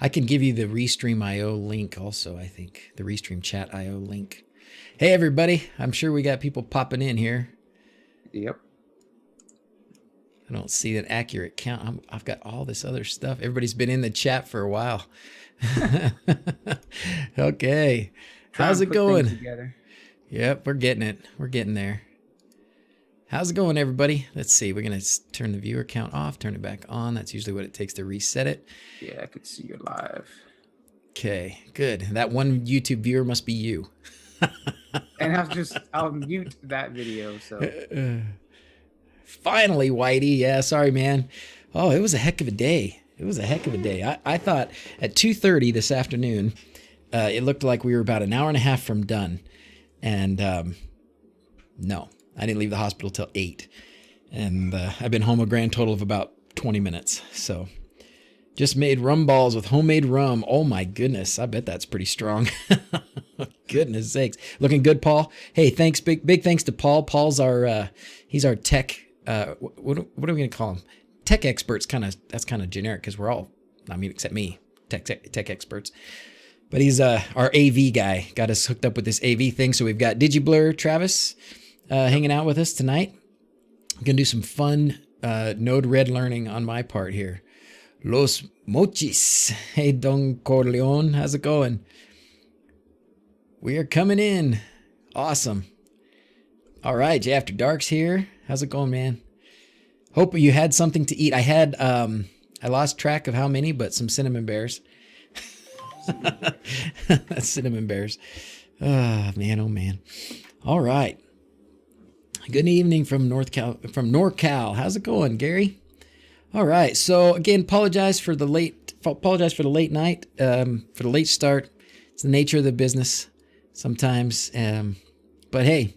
I can give you the Restream.io link also, I think. The Restream Chat.io link. Hey, everybody. I'm sure we got people popping in here. Yep. I don't see an accurate count. I've got all this other stuff. Everybody's been in the chat for a while. Okay. How's it going? Together. Yep, we're getting it. We're getting there. How's it going, everybody? Let's see. We're going to turn the viewer count off, turn it back on. That's usually what it takes to reset it. Yeah, I could see you live. Okay, good. That one YouTube viewer must be you. And I'll mute that video. So finally, Whitey. Yeah, sorry, man. Oh, it was a heck of a day. It was a heck of a day. I thought at 2:30 this afternoon, it looked like we were about an hour and a half from done. And no, I didn't leave the hospital till 8. And I've been home a grand total of about 20 minutes. So just made rum balls with homemade rum. Oh my goodness. I bet that's pretty strong. Goodness sakes. Looking good, Paul. Hey, thanks. Big thanks to Paul. Paul's he's our tech, what are we going to call him? Tech experts. That's kind of generic because we're all, I mean, except me, tech experts. But he's our AV guy. Got us hooked up with this AV thing. So we've got DigiBlur Travis hanging out with us tonight. I'm going to do some fun NodeRed learning on my part here. Los Mochis. Hey, Don Corleone. How's it going? We are coming in. Awesome. All right, Jay After Dark's here. How's it going, man? Hope you had something to eat. I lost track of how many, but some cinnamon bears. That's cinnamon bears. Oh, man, oh, man. All right. Good evening from NorCal. How's it going, Gary? All right. So again, apologize for the late night, for the late start. It's the nature of the business sometimes. But hey,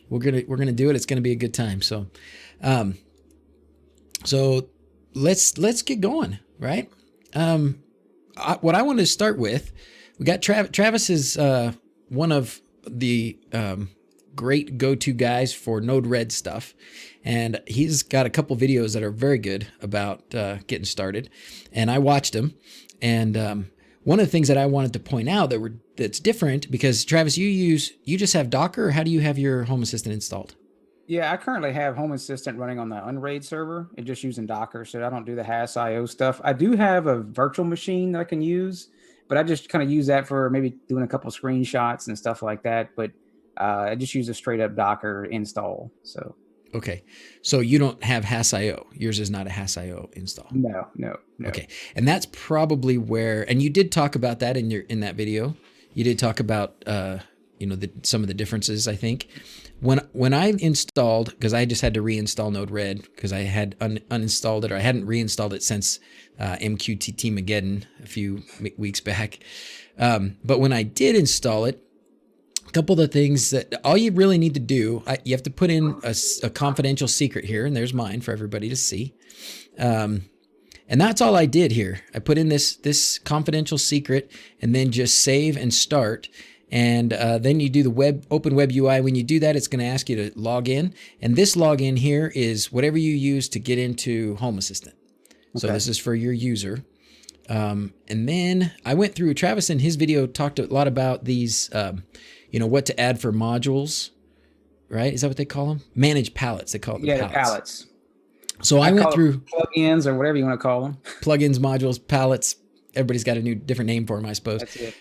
we're gonna do it. It's gonna be a good time. So, so let's get going, right? What I wanted to start with, we got Travis is one of the great go-to guys for NodeRed stuff, and he's got a couple videos that are very good about getting started, and I watched them. And one of the things that I wanted to point out that's different, because Travis, you just have Docker, or how do you have your Home Assistant installed? Yeah, I currently have Home Assistant running on the Unraid server and just using Docker, so I don't do the HAS.io stuff. I do have a virtual machine that I can use, but I just kind of use that for maybe doing a couple screenshots and stuff like that. But I just use a straight up Docker install. So okay, so you don't have HAS.io. Yours is not a HAS.io install. No. Okay, and that's probably where. And you did talk about that in that video. You did talk about some of the differences. I think when I installed, because I just had to reinstall NodeRed because I had uninstalled it, or I hadn't reinstalled it since MQTT Mageddon a few weeks back. But when I did install it, a couple of the things that all you really need to do, you have to put in a confidential secret here, and there's mine for everybody to see. And that's all I did here. I put in this confidential secret, and then just save and start. And then you do the open web UI. When you do that, it's going to ask you to log in. And this login here is whatever you use to get into Home Assistant. Okay. So this is for your user. And then I went through, Travis in his video talked a lot about these, what to add for modules, right? Is that what they call them? Manage palettes. They call it the palettes. So I went through plugins, or whatever you want to call them. Plugins, modules, palettes. Everybody's got a different name for them, I suppose. That's it.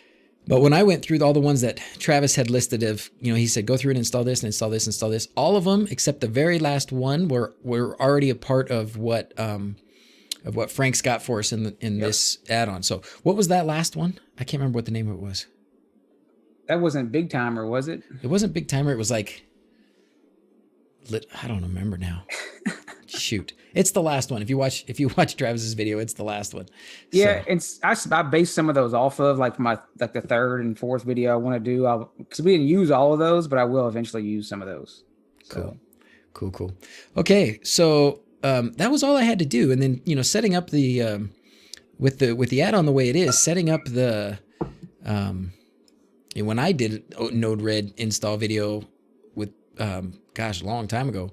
But when I went through all the ones that Travis had listed he said, go through and install this and install this, install this. All of them, except the very last one, were already a part of what Frank's got for us in this add-on. So what was that last one? I can't remember what the name of it was. That wasn't Bigtimer, was it? It wasn't Bigtimer. It was like, I don't remember now. Shoot, it's the last one. If you watch Travis's video, it's the last one. Yeah, so. I based some of those off of the third and fourth video I want to do. Because we didn't use all of those, but I will eventually use some of those. So. Cool. Okay, so that was all I had to do, and then setting up the with the add-on the way it is, setting up the when I did NodeRed install video with a long time ago.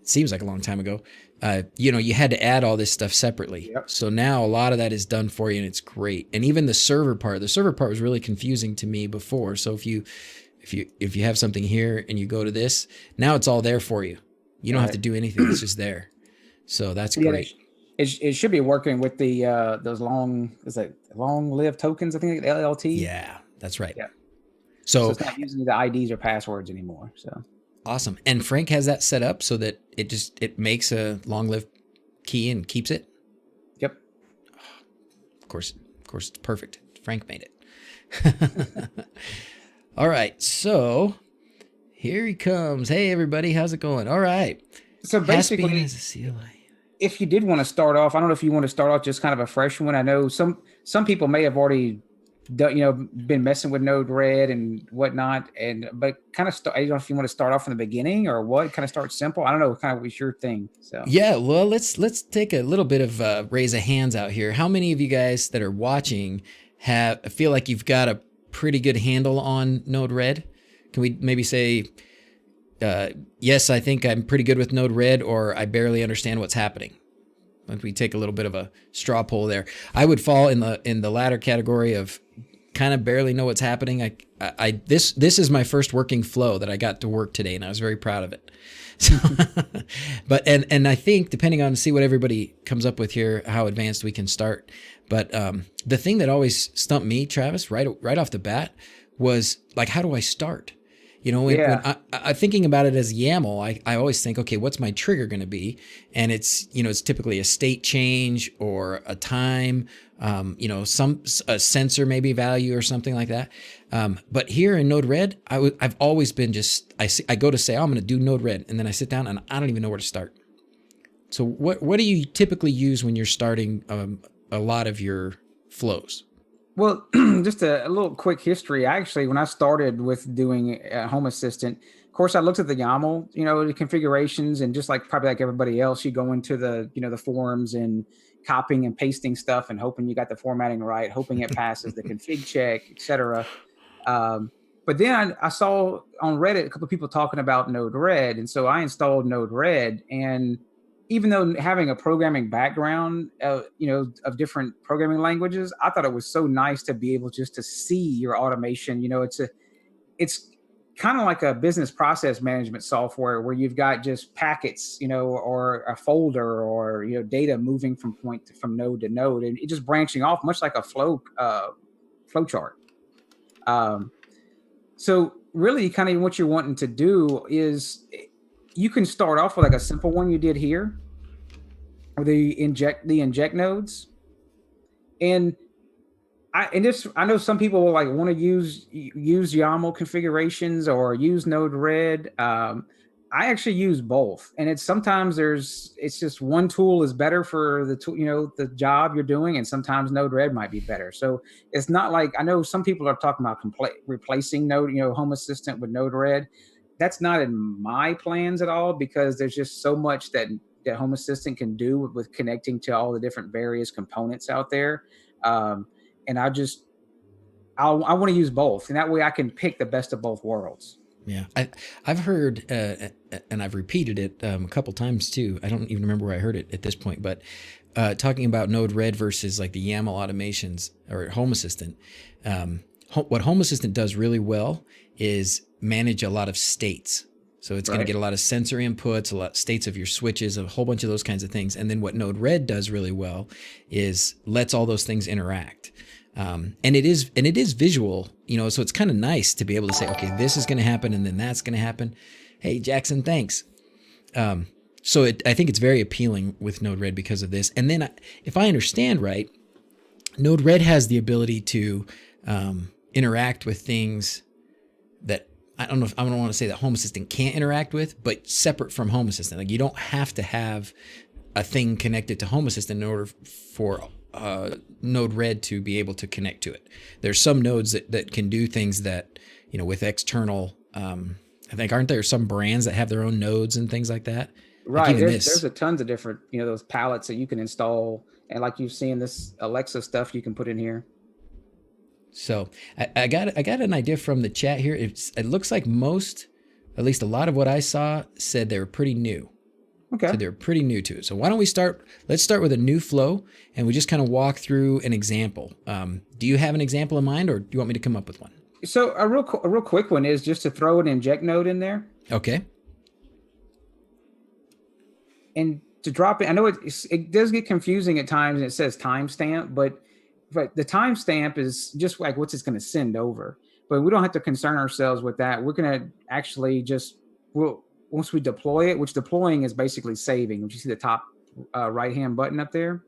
Seems like a long time ago. you had to add all this stuff separately. Yep. So now a lot of that is done for you, and it's great. And even the server part was really confusing to me before. So if you have something here and you go to this, now it's all there for you. You don't have to do anything. It's just there. So that's great. It should be working with the those long-lived tokens, I think, LLT. Yeah, that's right. Yeah. So So it's not using the IDs or passwords anymore. So awesome. And Frank has that set up so that it makes a long-lived key and keeps it. yep. Of course, it's perfect. Frank made it. All right, so here he comes. Hey, everybody, how's it going? All right. So basically, has a CLI. if you did want to start off, I don't know if you want to start off just kind of a fresh one. I know some people may have already been messing with NodeRed and whatnot, but kind of I don't know if you want to start off from the beginning or what. Kind of start simple. I don't know. Kind of what's your thing. So yeah, well, let's take a little bit of raise of hands out here. How many of you guys that are watching feel like you've got a pretty good handle on NodeRed? Can we maybe say, yes, I think I'm pretty good with NodeRed, or I barely understand what's happening? Let we take a little bit of a straw poll there. I would fall in the latter category of kind of barely know what's happening. This is my first working flow that I got to work today, and I was very proud of it. So, but I think depending on see what everybody comes up with here, how advanced we can start. But the thing that always stumped me, Travis, right off the bat, was like, how do I start? When I thinking about it as YAML, I always think, okay, what's my trigger going to be? And it's typically a state change or a time, a sensor maybe value or something like that. But here in NodeRed, I've always been I go to say, oh, I'm going to do NodeRed, and then I sit down and I don't even know where to start. So what do you typically use when you're starting a lot of your flows? Well, just a little quick history. Actually, when I started with doing Home Assistant, of course, I looked at the YAML, the configurations, and just probably like everybody else, you go into the forums and copying and pasting stuff and hoping you got the formatting right, hoping it passes the config check, etc. But then I saw on Reddit a couple of people talking about NodeRed, and so I installed NodeRed. And even though having a programming background, of different programming languages, I thought it was so nice to be able just to see your automation. It's kind of like a business process management software where you've got just packets, or a folder, or data moving from node to node, and it just branching off, much like a flow chart. So really, kind of what you're wanting to do is, you can start off with like a simple one you did here, or the inject nodes. And I know some people will want to use YAML configurations or use NodeRed. I actually use both, and it's just one tool is better for the tool, the job you're doing, and sometimes NodeRed might be better. So it's not like, I know some people are talking about replacing Home Assistant with NodeRed. That's not in my plans at all, because there's just so much that Home Assistant can do with connecting to all the different various components out there. And I want to use both, and that way I can pick the best of both worlds. Yeah, I've heard, and I've repeated it a couple times too. I don't even remember where I heard it at this point, but talking about NodeRed versus like the YAML automations or Home Assistant. What Home Assistant does really well is manage a lot of states. So it's going to get a lot of sensor inputs, a lot of states of your switches, a whole bunch of those kinds of things. And then what NodeRed does really well is lets all those things interact. And it is visual, so it's kind of nice to be able to say, okay, this is going to happen, and then that's going to happen. Hey, Jackson, thanks. So I think it's very appealing with NodeRed because of this. And then if I understand right, NodeRed has the ability to interact with things that I don't want to say that Home Assistant can't interact with, but separate from Home Assistant. Like, you don't have to have a thing connected to Home Assistant in order for NodeRed to be able to connect to it. There's some nodes that can do things that, with external, I think, aren't there some brands that have their own nodes and things like that? Right. Like there's a tons of different, those palettes that you can install. And like you've seen this Alexa stuff you can put in here. So I got an idea from the chat here. It looks like at least a lot of what I saw said they were pretty new. Okay. So they're pretty new to it. So why don't we start? Let's start with a new flow, and we just kind of walk through an example. Do you have an example in mind, or do you want me to come up with one? So a real quick one is just to throw an inject node in there Okay. and to drop it. I know it does get confusing at times, and it says timestamp, but the timestamp is just like what's it's going to send over. But we don't have to concern ourselves with that. We're going to actually once we deploy it, which deploying is basically saving, which you see the top right-hand button up there.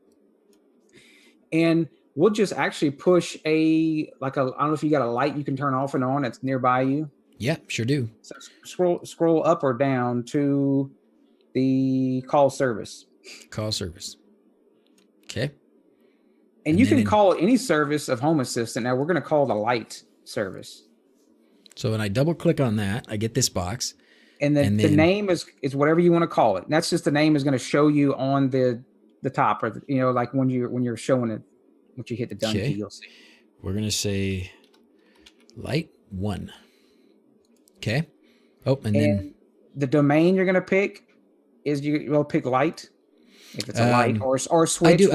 And we'll just actually push I don't know if you got a light you can turn off and on that's nearby you. Yeah, sure do. So scroll up or down to the call service. Call service. Okay. And you can call any service of Home Assistant. Now we're going to call the light service. So when I double click on that, I get this box. And then the name is whatever you want to call it. And that's just the name is going to show you on the top, or like when you're showing it, once you hit the done key, you'll see. We're going to say light 1. Okay. Oh, and then the domain you're going to pick is you'll pick light if it's a light or switch.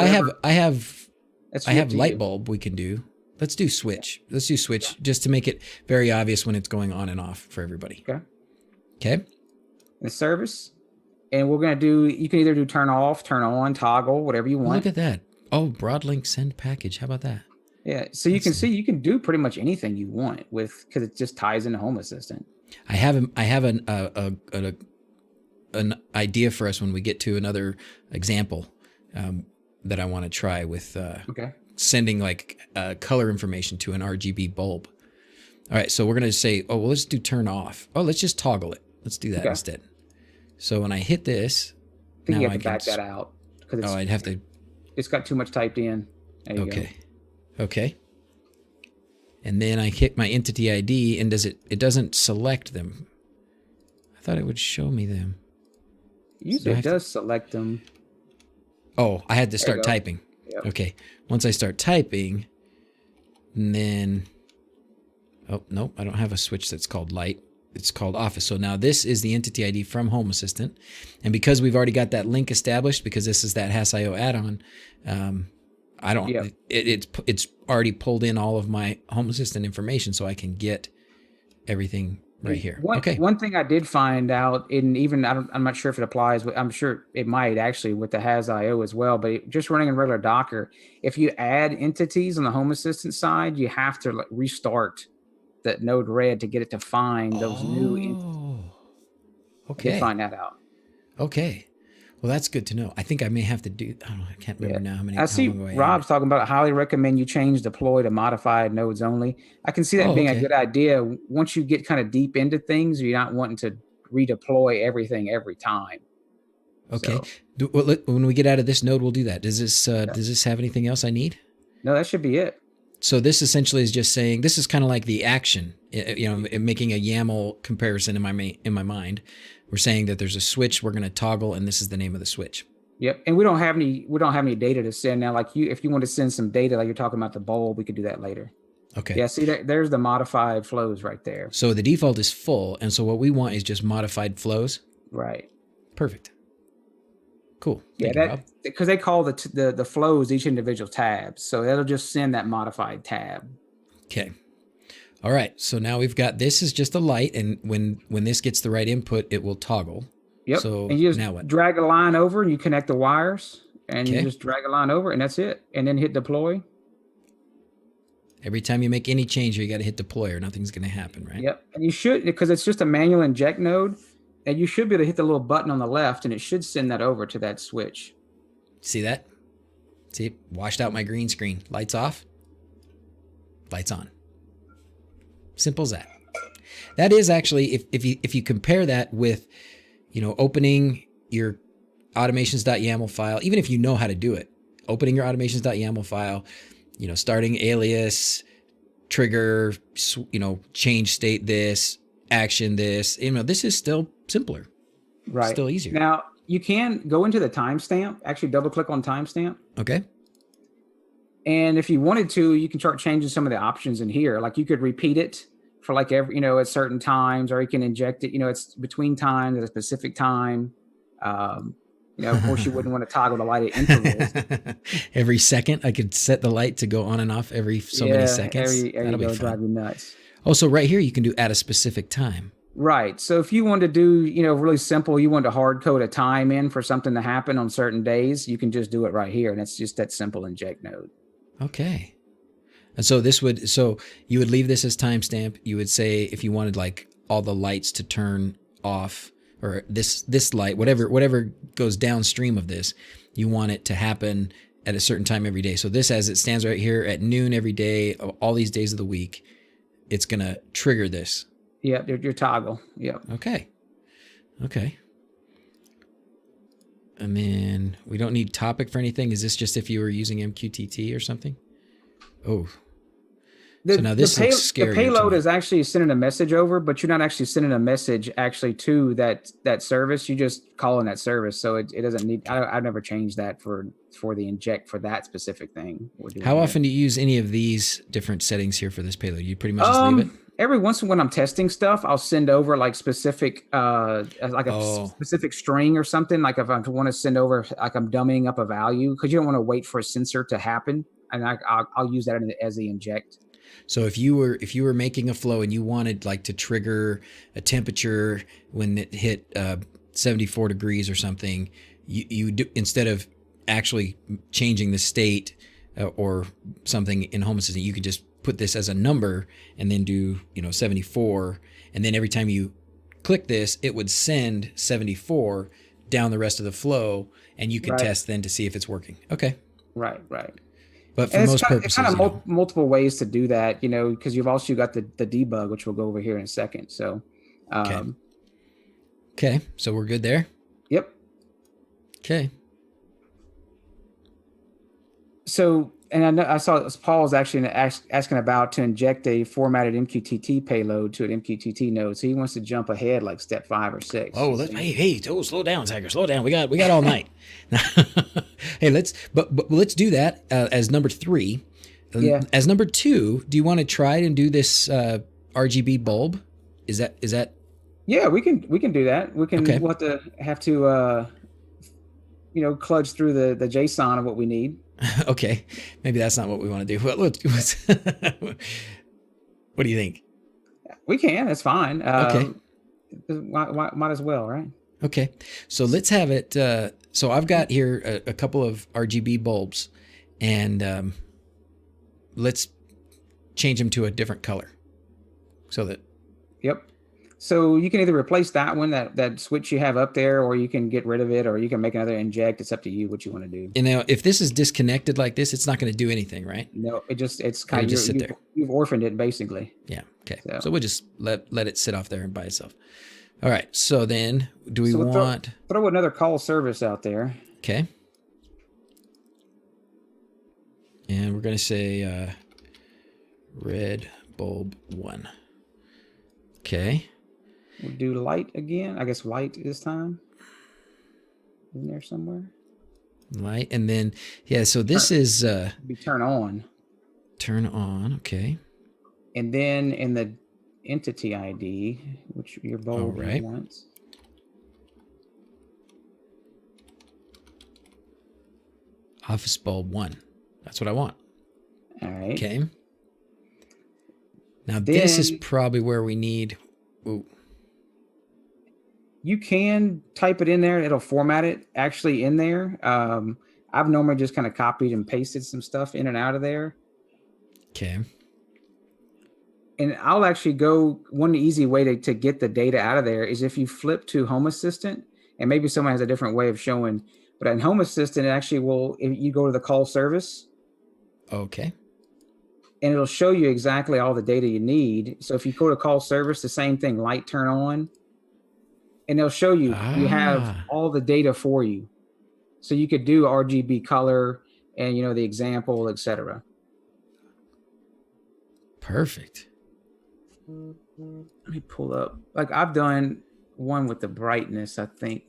I have light bulb we can do. Let's do switch. Let's do switch just to make it very obvious when it's going on and off for everybody. Okay. Okay. The service. And we're going to do, you can either do turn off, turn on, toggle, whatever you want. Look at that. Oh, broadlink send package. How about that? Yeah. So you can see you can do pretty much anything you want because it just ties into Home Assistant. I have an idea for us when we get to another example that I want to try with sending like color information to an RGB bulb. All right, so we're going to say, oh, well, let's do turn off. Oh, let's just toggle it. Let's do that instead. So when I hit this, I think you have to back that out. I'd have to. It's got too much typed in. There you go. Okay. And then I hit my entity ID, and it doesn't select them. I thought it would show me them. Usually it does select them. Oh, I had to start typing. Yep. Okay. Once I start typing, and then, oh, nope, I don't have a switch that's called light. It's called Office. So now this is the entity ID from Home Assistant. And because we've already got that link established, because this is that HAS.io add-on, it's already pulled in all of my Home Assistant information so I can get everything right here. One thing I did find out, I'm not sure if it applies, but I'm sure it might actually with the HAS.io as well, but just running in regular Docker, if you add entities on the Home Assistant side, you have to restart that NodeRed to get it to find those new entities. Okay. To find that out. Okay. Well, that's good to know. I think I may have to do, I don't know, I can't remember now how many. I see Rob's talking about, highly recommend you change deploy to modified nodes only. I can see that being a good idea. Once you get kind of deep into things, you're not wanting to redeploy everything every time. Okay. So, when we get out of this node, we'll do that. Does this have anything else I need? No, that should be it. So this essentially is just saying, this is kind of like the action, making a YAML comparison in my mind. We're saying that there's a switch we're going to toggle, and this is the name of the switch. Yep. And we don't have any data to send now. Like if you want to send some data, like you're talking about the bulb, we could do that later. Okay. Yeah. See, there's the modified flows right there. So the default is full, and so what we want is just modified flows. Right. Perfect. Cool. Yeah, because they call the flows each individual tab, so it'll just send that modified tab. Okay. All right. So now we've got, this is just a light, and when this gets the right input, it will toggle. Yep. So and you just now what? drag a line over, and you connect the wires, and you just drag a line over, and that's it. And then hit deploy. Every time you make any change, you got to hit deploy, or nothing's going to happen, right? Yep. And you should, because it's just a manual inject node. And you should be able to hit the little button on the left, and it should send that over to that switch. See that? See, washed out my green screen. Lights off, lights on. Simple as that. That is actually, if you compare that with, opening your automations.yaml file, even if you know how to do it, opening your automations.yaml file, starting alias, trigger, change state this, action this, this is still simpler. Right. Still easier. Now, you can go into the timestamp, actually double click on timestamp. Okay. And if you wanted to, you can start changing some of the options in here. Like you could repeat it for like every, at certain times, or you can inject it, it's between times at a specific time. Of course, you wouldn't want to toggle the light at intervals. Every second, I could set the light to go on and off every so many seconds. There That'll you be go, fun. drive you nuts. Also, right here, you can do at a specific time. Right. So if you want to do, really simple, you want to hard code a time in for something to happen on certain days, you can just do it right here. And it's just that simple inject node. Okay. And so so you would leave this as timestamp. You would say if you wanted like all the lights to turn off, or this light, whatever goes downstream of this, you want it to happen at a certain time every day. So this, as it stands right here, at noon every day, all these days of the week, it's going to trigger this. Yeah, your toggle. Yep. Okay. And then we don't need topic for anything. Is this just if you were using MQTT or something? Oh. So now this looks scary. The payload is actually sending a message over, but you're not actually sending a message actually to that service. You just call in that service. So it doesn't need, I've never changed that for the inject for that specific thing. How often do you use any of these different settings here for this payload? You pretty much just leave it? Every once in a while when I'm testing stuff, I'll send over like specific, specific string or something. Like if I want to send over, like I'm dummying up a value, because you don't want to wait for a sensor to happen. And I'll use that as the inject. So if you were making a flow and you wanted like to trigger a temperature when it hit 74 degrees or something, you do, instead of actually changing the state or something in Home Assistant, you could just put this as a number and then do 74, and then every time you click this, it would send 74 down the rest of the flow, and you can test then to see if it's working. Okay. Right. But for most purposes, it's kind of multiple ways to do that, because you've also got the debug, which we'll go over here in a second. So, okay. So we're good there. Yep. Okay. So, and I saw Paul was actually asking about to inject a formatted MQTT payload to an MQTT node. So he wants to jump ahead like step 5 or 6. Oh, slow down, Tiger, slow down. We got all night. Hey, let's do that as number 3. Yeah. As number 2, do you want to try and do this RGB bulb? Is that? Yeah, we can do that. We can. Okay. We'll have to kludge through the JSON of what we need. Okay, maybe that's not what we want to do. What do you think? We can. That's fine. Okay. Might as well, right? Okay. So let's have it. So I've got here a couple of RGB bulbs, and let's change them to a different color. So that. Yep. So you can either replace that one, that switch you have up there, or you can get rid of it, or you can make another inject. It's up to you what you want to do. And now, if this is disconnected like this, it's not going to do anything, right? No, it's kind of just sit there. You've orphaned it basically. Yeah. Okay. So we'll just let it sit off there by itself. All right. So then, do we want throw another call service out there? Okay. And we're going to say red bulb 1. Okay. We'll do light again. I guess light this time. Isn't there somewhere? Light. And then, so this is... be turn on. Turn on. Okay. And then in the entity ID, which your bulb wants. Office bulb 1. That's what I want. All right. Okay. Now this is probably where we need... Ooh. You can type it in there. It'll format it actually in there. I've normally just kind of copied and pasted some stuff in and out of there. Okay. And I'll actually go, one easy way to get the data out of there is if you flip to Home Assistant, and maybe someone has a different way of showing, but in Home Assistant, it actually will, if you go to the call service. Okay. And it'll show you exactly all the data you need. So if you go to call service, the same thing, light turn on. And they'll show you, you have all the data for you. So you could do RGB color and, the example, etc. Perfect. Let me pull up. Like I've done one with the brightness, I think.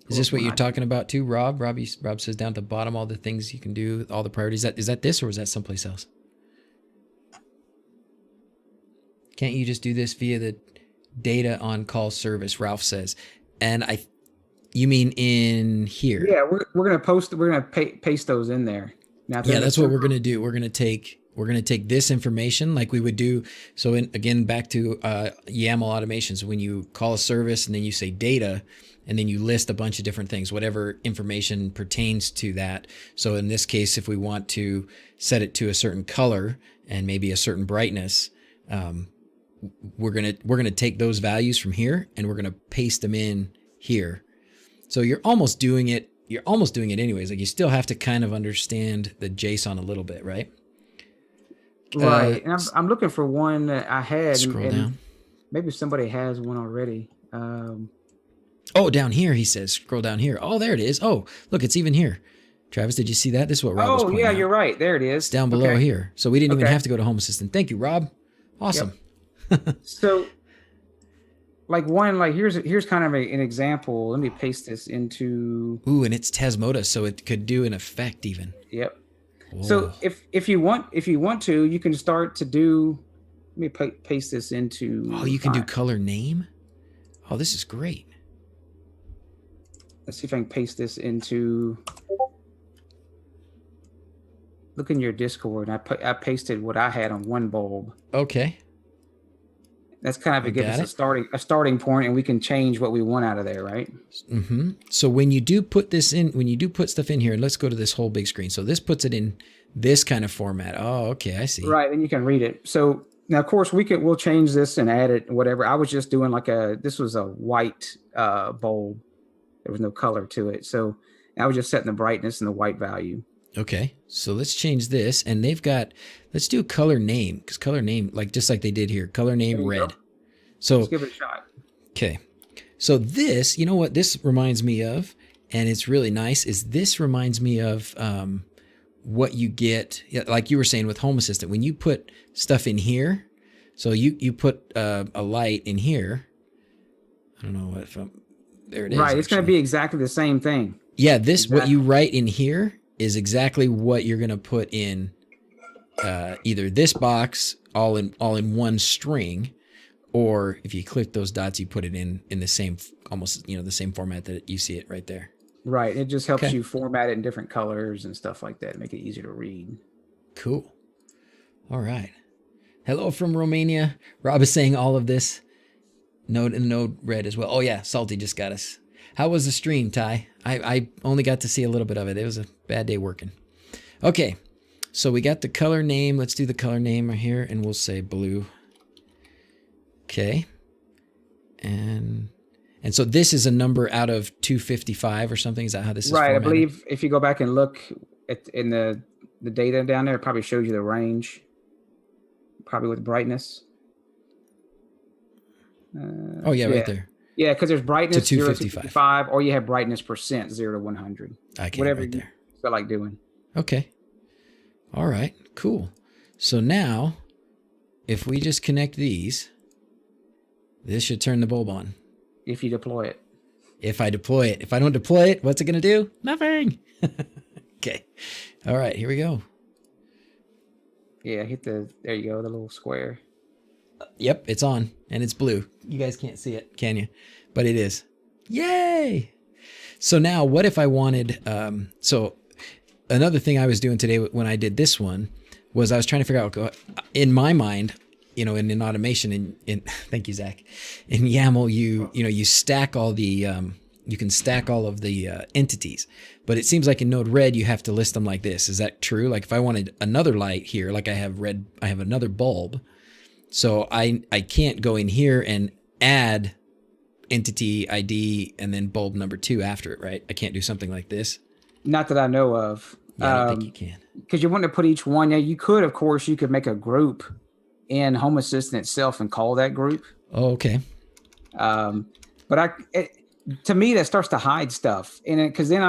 Is this what you're talking about too, Rob? Rob says down at the bottom, all the things you can do, all the priorities. Is that this, or is that someplace else? Can't you just do this via the data on call service? Ralph says, and You mean in here? Yeah, we're gonna paste those in there. Now if they're Yeah, in the that's what we're server, gonna do. We're gonna take this information like we would do. So again, back to YAML automations. When you call a service and then you say data, and then you list a bunch of different things, whatever information pertains to that. So in this case, if we want to set it to a certain color and maybe a certain brightness, we're gonna take those values from here and we're gonna paste them in here. So you're almost doing it. You're almost doing it anyways. Like you still have to kind of understand the JSON a little bit, right? right? And I'm looking for one that I had, Scroll and down. maybe somebody has one already. Oh, down here, he says. Scroll down here. Oh, there it is. Oh, look, it's even here. Travis, did you see that? This is what Rob was Oh pointing yeah, out. you're right. There it It's is. down below Okay. here. So we didn't even Okay. have to go to Home Assistant. Thank you, Rob. Awesome. Yep. So here's kind of an example. Let me paste this into. Ooh, and it's Tesmota, so it could do an effect even. Yep. Whoa. So if you want to, you can start to do. Let me paste this into. Oh, you can do color name? Oh, this is great. Let's see if I can paste this into. Look in your Discord. I pasted what I had on one bulb. Okay. That's kind of to give us a starting point, and we can change what we want out of there, right? Mm-hmm. So when you do put this in, when you do put stuff in here, and let's go to this whole big screen. So this puts it in this kind of format. Oh, okay, I see. Right, and you can read it. So now, of course, we'll change this and add it, whatever. I was just doing this was a white bulb. There was no color to it, so I was just setting the brightness and the white value. Okay, so let's change this, and let's do color name, because color name, just like they did here, color name red. Go. So let's give it a shot. Okay, so this, you know what this reminds me of, and it's really nice, is this reminds me of what you get, like you were saying with Home Assistant, when you put stuff in here, so you put a light in here, I don't know if there it is. Right, it's going to be exactly the same thing. Yeah, what you write in here is exactly what you're going to put in either this box all in one string, or if you click those dots, you put it in the same, almost, the same format that you see it right there. Right. It just helps you format it in different colors and stuff like that, make it easier to read. Cool. All right. Hello from Romania. Rob is saying all of this. NodeRed as well. Oh yeah, Salty just got us. How was the stream, Ty? I only got to see a little bit of it. It was a bad day working. Okay, so we got the color name. Let's do the color name right here, and we'll say blue. Okay, and so this is a number out of 255 or something. Is that how this is right? formatted? I believe if you go back and look in the data down there, it probably shows you the range, probably with brightness. Oh yeah, right there. Yeah, because there's brightness to 255, or you have brightness percent 0 to 100. Whatever right there. You feel like doing. Okay. All right. Cool. So now, if we just connect these, this should turn the bulb on. If you deploy it. If I deploy it. If I don't deploy it, what's it going to do? Nothing. Okay. All right. Here we go. Yeah, there you go, the little square. Yep, it's on, and it's blue. You guys can't see it, can you? But it is. Yay! So now, what if I wanted, so another thing I was doing today when I did this one was I was trying to figure out, in my mind, in automation, in thank you, Zach, in YAML, you stack all the, you can stack all of the entities, but it seems like in NodeRed, you have to list them like this. Is that true? Like if I wanted another light here, like I have another bulb, so I can't go in here and add entity ID and then bulb number 2 after it, right? I can't do something like this. Not that I know of. Yeah, I don't think you can. Because you want to put each one. Yeah, you could, of course, you could make a group in Home Assistant itself and call that group. Oh, okay. But to me, that starts to hide stuff, and because then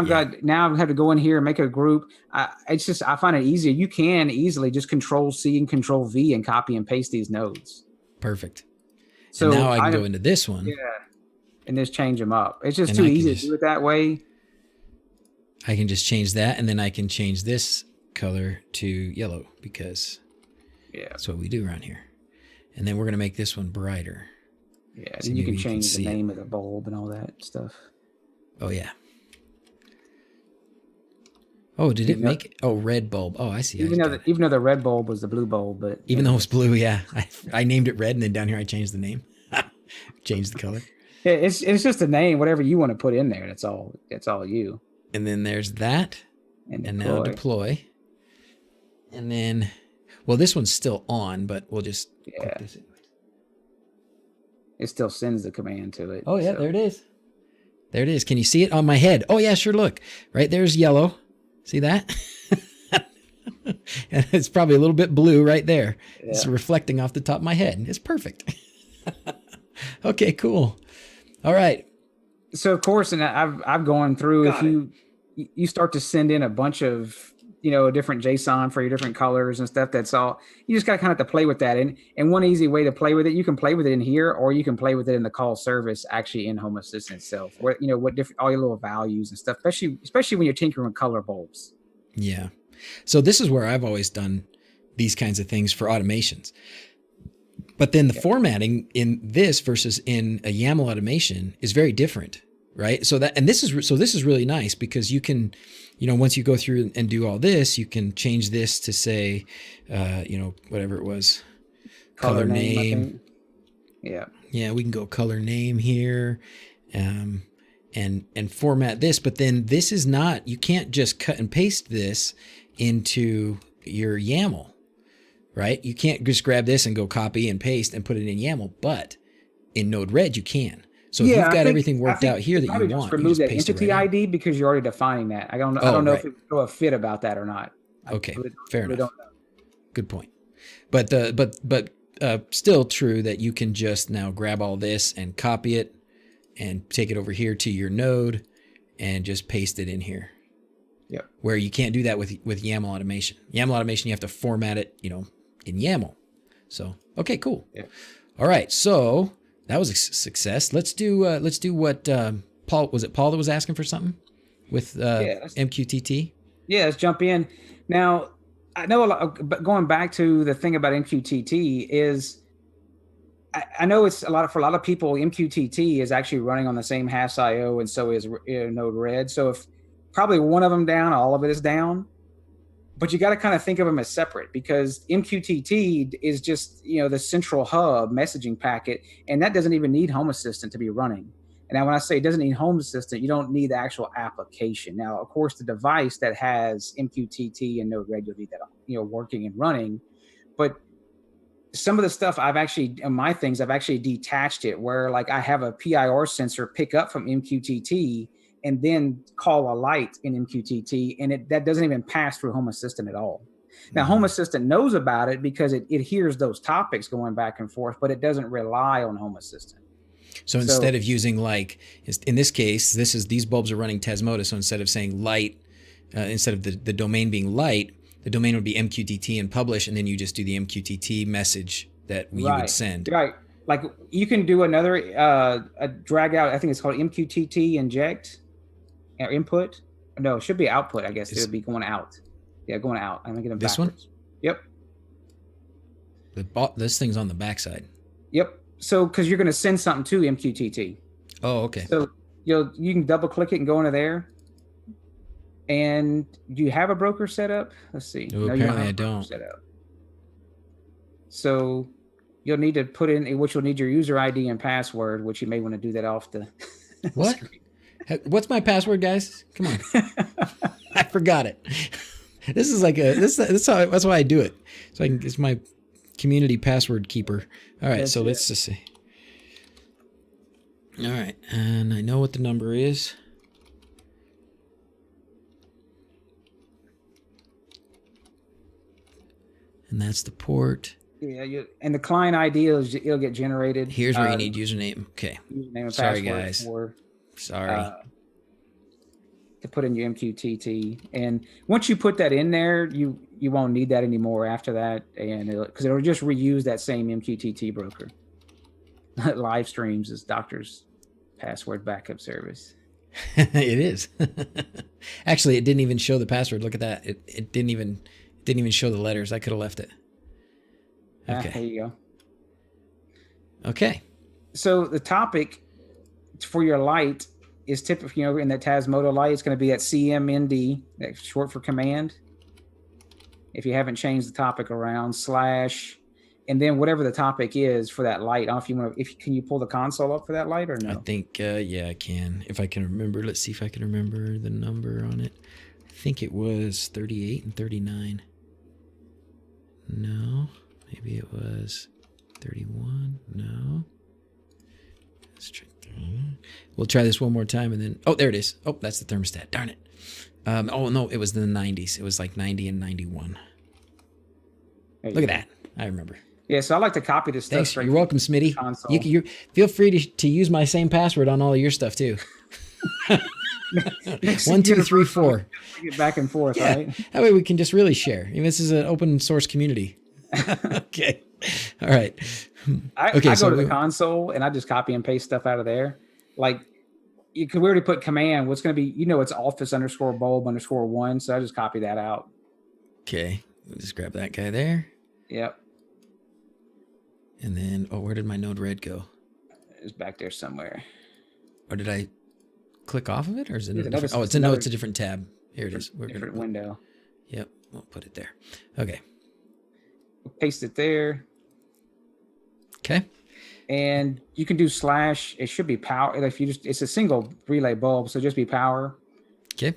now I have to go in here and make a group. I find it easier. You can easily just Control C and Control V and copy and paste these nodes. Perfect. So and now I can go into this one. Yeah, and just change them up. It's just too easy to do it that way. I can just change that, and then I can change this color to yellow because that's what we do around here. And then we're going to make this one brighter. Yeah, so then you can change the name of the bulb and all that stuff. Oh yeah. Oh, did it Even though, make? Oh, red bulb. Oh, I see. I even though got the, it. even though the red bulb was the blue bulb, but Even though it's blue, yeah. I named it red, and then down here I changed the name, changed the color, it's just a name, whatever you want to put in there. That's all. That's all you. and then there's that, And and now deploy, and then, well, this one's still on, but we'll just click this. It still sends the command to it. Oh yeah, there it is. There it is. Can you see it on my head? Oh yeah, sure. Look, right there's yellow. See that? And it's probably a little bit blue right there. Yeah. It's reflecting off the top of my head. It's perfect. Okay, cool. All right. So of course, and I've gone through. If you start to send in a bunch of different JSON for your different colors and stuff, that's all. You just got to kind of have to play with that. And one easy way to play with it, you can play with it in here, or you can play with it in the call service actually in Home Assistant itself. What different all your little values and stuff, especially when you're tinkering with color bulbs. Yeah. So this is where I've always done these kinds of things for automations. But then the formatting in this versus in a YAML automation is very different, right? So this is really nice because you can, once you go through and do all this, you can change this to say, whatever it was, color name. Yeah. Yeah, we can go color name here, and format this. But then this is not, you can't just cut and paste this into your YAML, right? You can't just grab this and go copy and paste and put it in YAML, but in NodeRed you can. So if you've got everything worked out here that you want, just remove that entity ID because you're already defining that. I don't know if it would go a fit about that or not. Okay, fair enough. Good point. But still true that you can just now grab all this and copy it and take it over here to your node and just paste it in here. Yep. Where you can't do that with YAML automation. YAML automation, you have to format it, in YAML. So, okay, cool. Yeah. All right. So that was a success. Let's do what Paul that was asking for something with MQTT. Yeah, let's jump in. Now, I know a lot, but going back to the thing about MQTT is, I know it's for a lot of people, MQTT is actually running on the same hash IO, and so is NodeRed. So if probably one of them down, all of it is down. But you got to kind of think of them as separate because MQTT is just the central hub messaging packet, and that doesn't even need Home Assistant to be running. And now when I say it doesn't need Home Assistant, you don't need the actual application. Now, of course, the device that has MQTT and NodeRed, you'll need that working and running. But some of the stuff I've actually detached it where like I have a PIR sensor pick up from MQTT and then call a light in MQTT, and that doesn't even pass through Home Assistant at all. Now, Home Assistant knows about it because it hears those topics going back and forth, but it doesn't rely on Home Assistant. So instead of using in this case, these bulbs are running Tesmota. So instead of saying light, instead of the domain being light, the domain would be MQTT and publish, and then you just do the MQTT message that you would send. Right. Like you can do another a drag out. I think it's called MQTT inject or input. No, it should be output. I guess it would be going out. Yeah, going out. I'm gonna get them this backwards. Yep. This thing's on the backside. Yep. So because you're gonna send something to MQTT. Oh, okay. So you can double click it and go into there. And do you have a broker set up? Let's see. No, apparently I don't. Set up. So you'll need to put in which you'll need your user ID and password, which you may want to do that off the what? Screen. What's my password, guys? Come on. I forgot it. This is like that's why I do it. So it's my community password keeper. All right, so let's just see. All right, and I know what the number is. And that's the port. Yeah, and the client ID it'll get generated. Here's where you need username. Okay. Username and sorry, password guys. Sorry. To put in your MQTT, and once you put that in there, you won't need that anymore after that, and because it'll just reuse that same MQTT broker. Live streams is doctor's password backup service. It is. Actually, it didn't even show the password. Look at that. It didn't even show the letters. I could have left it. Okay. There you go. Okay. So the topic for your light is typically, in that Tasmodo light, it's going to be at CMND, that's short for command. If you haven't changed the topic around, / and then whatever the topic is for that light. I don't know if you want to, can you pull the console up for that light or no? I think, yeah, I can. If I can remember, let's see if I can remember the number on it. I think it was 38 and 39. No, maybe it was 31. No. Let's try. We'll try this one more time and then, oh, there it is. Oh, that's the thermostat. Darn it. Oh, no, it was in the 90s. It was like 90 and 91. Look at that. I remember. Yeah, so I like to copy this stuff. Thanks. You're welcome, Smitty. You feel free to use my same password on all of your stuff, too. 1, 2, 3, 4. Get back and forth, yeah. Right? That way we can just really share. I mean, this is an open source community. Okay. All right. I go to the console and I just copy and paste stuff out of there. Like, we already put command. What's going to be, it's office_bulb_1. So I just copy that out. Okay. We'll just grab that guy there. Yep. And then, where did my NodeRed go? It's back there somewhere. Or did I click off of it? Or is it it's a different tab. Here it is. Different window. Yep. We'll put it there. Okay. Paste it there. Okay. And you can do / it should be power. If you it's a single relay bulb, so just be power. Okay.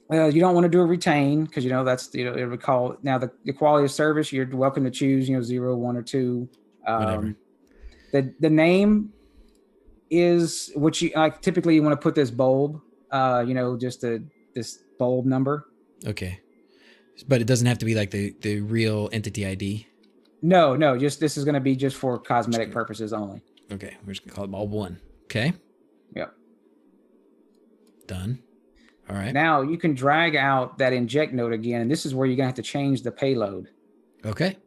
Well, you don't want to do a retain because that's it would call now the quality of service. You're welcome to choose 0, 1, or 2. Whatever. The name is what you like. Typically, you want to put this bulb. Just this bulb number. Okay, but it doesn't have to be like the real entity ID. No. Just this is going to be just for cosmetic purposes only. Okay, we're just gonna call it bulb 1. Okay. Yep. Done. All right. Now you can drag out that inject node again, and this is where you're gonna have to change the payload. Okay.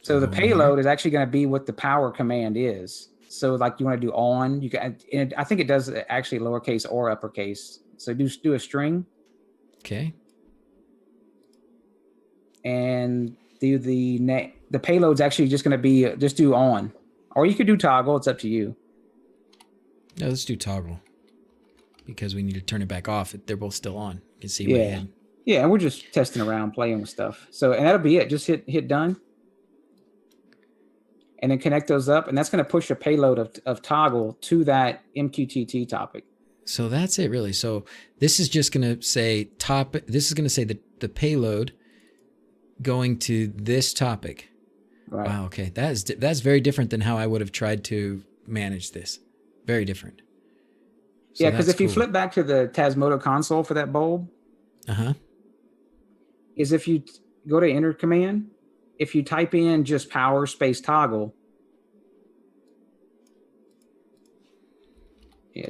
So the payload is actually going to be what the power command is. So like you want to do on, you can. And I think it does actually lowercase or uppercase. So do a string. Okay. And do the payload's actually just going to be just do on, or you could do toggle. It's up to you. No, let's do toggle because we need to turn it back off. They're both still on. You can see my head. Yeah, and we're just testing around, playing with stuff. So, and that'll be it. Just hit done. And then connect those up. And that's going to push a payload of toggle to that MQTT topic. So that's it, really. So this is just going to say this is going to say the payload going to this topic. Right. Wow, okay. That's very different than how I would have tried to manage this. Very different. So yeah, because if you flip back to the Tasmodo console for that bulb, is if you go to enter command, if you type in just power space toggle,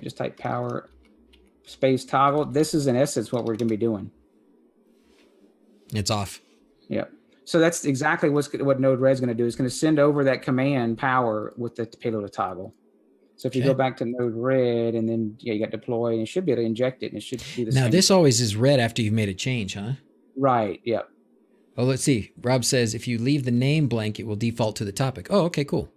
just type power space toggle. This is in essence what we're going to be doing. It's off. Yep. So that's exactly what NodeRed is going to do. It's going to send over that command power with the payload of toggle. So if you go back to NodeRed and then you got deploy, and it should be able to inject it, and it should do the same. Now this always is red after you've made a change, huh? Right. Yep. Oh, let's see. Rob says if you leave the name blank, it will default to the topic. Oh, okay, cool.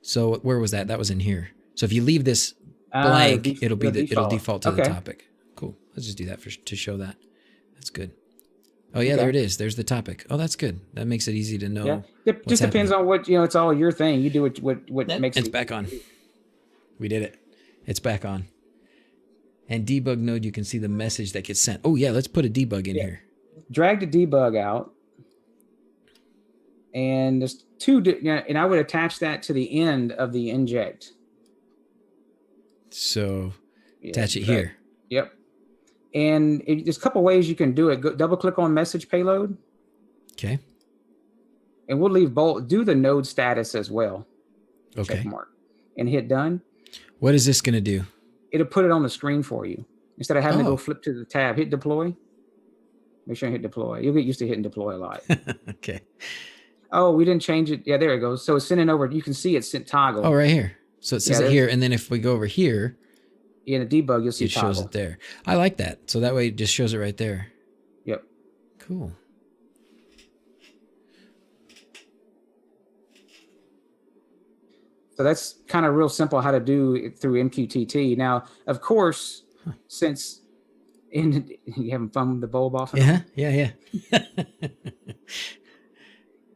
So where was that? That was in here. So if you leave this blank, it'll default to the topic. Cool. Let's just do that to show that. That's good. Oh yeah, there it is. There's the topic. Oh, that's good. That makes it easy to know. Yeah. It just depends on what it's all your thing. You do what makes it. It's back on. We did it. It's back on. And debug node, you can see the message that gets sent. Oh yeah, let's put a debug in here. Drag the debug out. And there's and I would attach that to the end of the inject. So attach it here. Yep. And there's a couple ways you can do it. Double click on message payload. Okay. And we'll leave both. Do the node status as well. Okay. Check mark. And hit done. What is this going to do? It'll put it on the screen for you. Instead of having to go flip to the tab, hit deploy. Make sure you hit deploy. You'll get used to hitting deploy a lot. Okay. Oh, we didn't change it. Yeah, there it goes. So it's sending over. You can see it sent toggle. Oh, right here. So it says it here. And then if we go over here. In the debug, you'll see it shows it there. I like that. So that way it just shows it right there. Yep. Cool. So that's kind of real simple how to do it through MQTT. Now, of course, since you having fun with the bulb off and on? Yeah.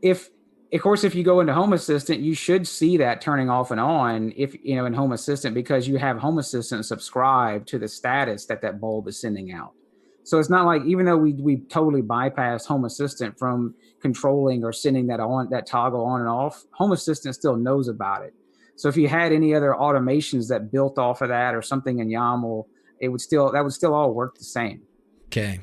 If of course, if you go into Home Assistant, you should see that turning off and on if you know in Home Assistant, because you have Home Assistant subscribed to the status that that bulb is sending out. So it's not like, even though we totally bypassed Home Assistant from controlling or sending that toggle on and off, Home Assistant still knows about it. So if you had any other automations that built off of that or something in YAML, that would still all work the same. Okay.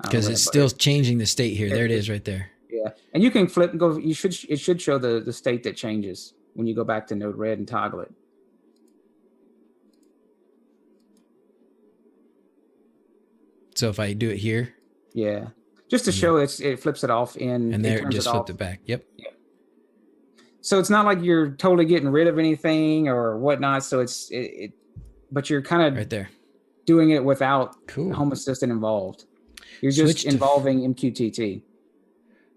Because it's still changing the state here. There it is right there. Yeah. And you can flip and go, it should show the state that changes when you go back to NodeRed and toggle it. So if I do it here. Yeah. Just to show it flips it off and there it just flipped it back. Yep. Yeah. So it's not like you're totally getting rid of anything or whatnot. So but you're kind of right there doing it without Home Assistant involved. You're just involving MQTT.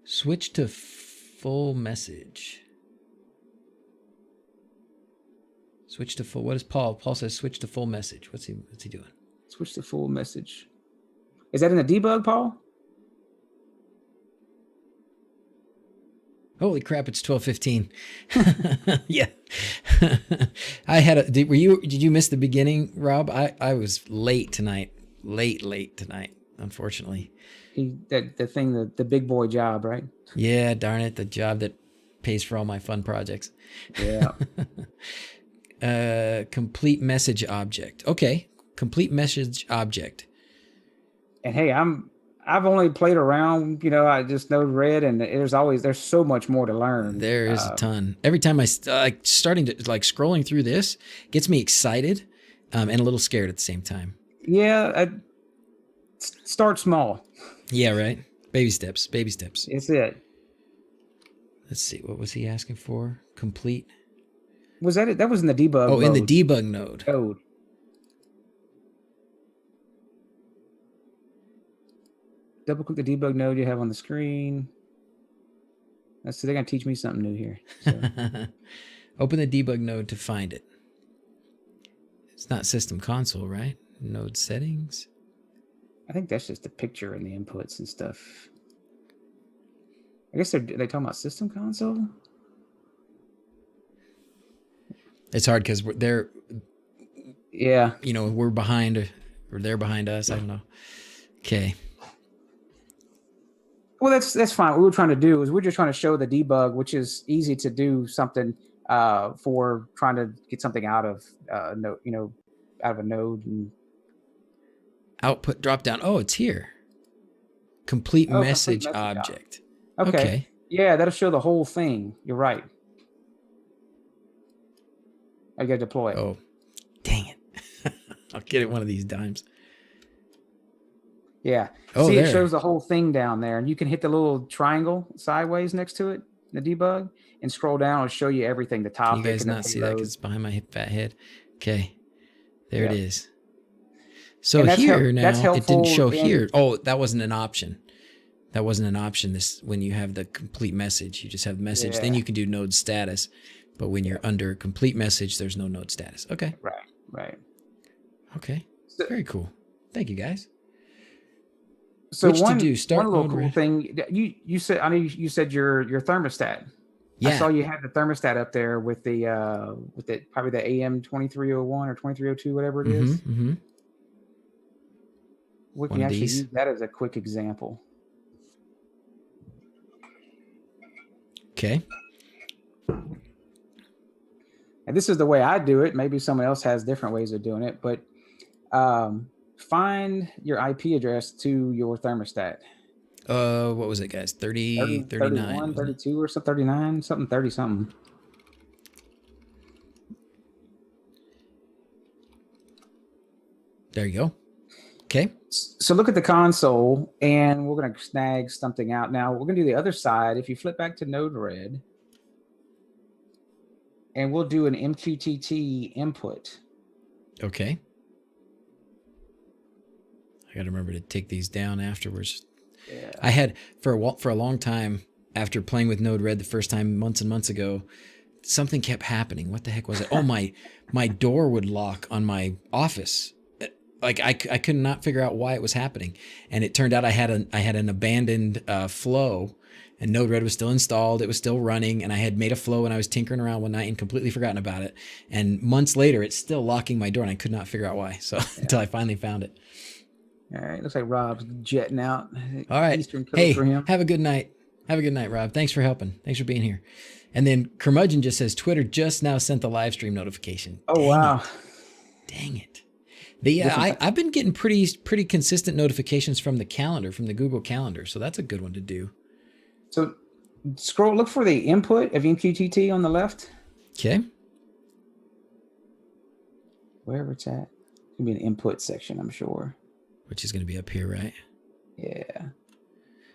Switch to full message. Switch to full. What is Paul? Paul says switch to full message. What's he doing? Switch to full message. Is that in the debug, Paul? Holy crap! It's 12:15. Yeah, I had did you miss the beginning, Rob? I was late tonight. Late tonight, unfortunately. The big boy job, right? Yeah, darn it, the job that pays for all my fun projects. Yeah. Complete message object. Okay, complete message object. And hey, I've only played around, I just NodeRed, and there's so much more to learn. There is a ton. Every time starting to scrolling through this gets me excited, and a little scared at the same time. Yeah, start small. Yeah, right. Baby steps. It's it. Let's see. What was he asking for? Complete. Was that it? That was in the debug. Oh, in the debug node. Code. Double click the debug node you have on the screen. So they're going to teach me something new here. So. Open the debug node to find it. It's not system console, right? Node settings. I think that's just a picture and the inputs and stuff. I guess they're talking about system console. It's hard because they're. Yeah. We're behind, or they're behind us. I don't know. Okay. Well, that's fine. What we're trying to do is we're just trying to show the debug, which is easy to do something for trying to get something out of out of a node. And output drop down. Oh, it's here. Complete message object. Okay. Yeah, that'll show the whole thing. You're right. I got to deploy it. Oh, dang it. I'll get it one of these dimes. Yeah. Oh, see, it shows the whole thing down there, and you can hit the little triangle sideways next to it, the debug, and scroll down. It'll show you everything. The topic. Can you guys not see that because it's behind my fat head? Okay. There it is. So here now, it didn't show here. Oh, that wasn't an option. That wasn't an option. When you have the complete message, you just have the message. Then you can do node status. But when you're under complete message, there's no node status. Okay. Right. Okay. Very cool. Thank you, guys. So one little cool thing you said. I mean, you said your thermostat. Yeah. I saw you had the thermostat up there with the probably the AM 2301 or 2302, whatever it is. Mm-hmm. We can actually use that as a quick example. Okay. And this is the way I do it. Maybe someone else has different ways of doing it, but find your IP address to your thermostat. What was it, guys? 39, 31, 32 or something, 39, something, 30 something. There you go. Okay. So look at the console, and we're going to snag something out. Now we're going to do the other side. If you flip back to NodeRed, and we'll do an MQTT input. Okay. I got to remember to take these down afterwards. Yeah. I had for a long time, after playing with NodeRed the first time months and months ago, something kept happening. What the heck was it? Oh, my door would lock on my office. Like I could not figure out why it was happening. And it turned out I had an abandoned flow, and NodeRed was still installed. It was still running, and I had made a flow, and I was tinkering around one night and completely forgotten about it. And months later, it's still locking my door, and I could not figure out why. So until I finally found it. All right, looks like Rob's jetting out. All right. Eastern Coast Hey, for him. have a good night. Have a good night, Rob. Thanks for helping. Thanks for being here. And then Curmudgeon just says, Twitter just now sent the live stream notification. Oh, wow. Dang it. I've been getting pretty consistent notifications from the calendar, from the Google Calendar. So that's a good one to do. So look for the input of MQTT on the left. Okay. Wherever it's at. It's going to be an input section, I'm sure. Which is going to be up here, right? Yeah.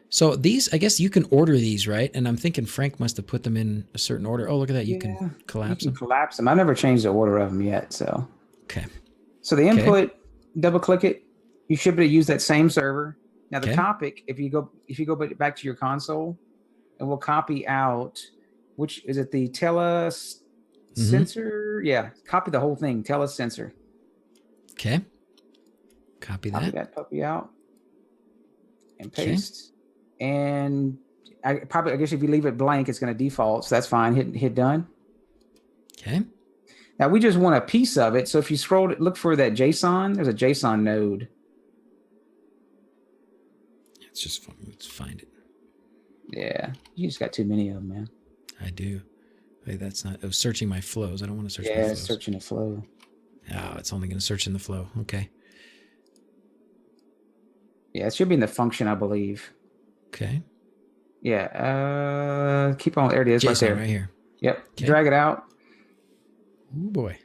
So these, I guess you can order these, right? And I'm thinking Frank must have put them in a certain order. Oh, look at that. You can collapse them. Collapse them. I never changed the order of them yet. So. Okay. So the input, double click it. You should be able to use that same server. Now the topic, if you go back to your console, and we'll copy out, which is it the telesensor? Yeah, copy the whole thing. Telesensor. Okay. Copy that. Copy that puppy out and paste. And I guess if you leave it blank, it's going to default. So that's fine. Hit done. Okay. Now we just want a piece of it. So if you scroll, look for that JSON. There's a JSON node. It's just fun. Let's find it. Yeah, you just got too many of them, man. I do. Wait, that's not. I was searching my flows. I don't want to search my flows. Yeah, searching the flow. Oh, it's only going to search in the flow. Okay. Yeah, it should be in the function, I believe. Okay. Yeah. Keep on. There it is, JSON, right there. Right here. Yep. Okay. Drag it out. Oh boy.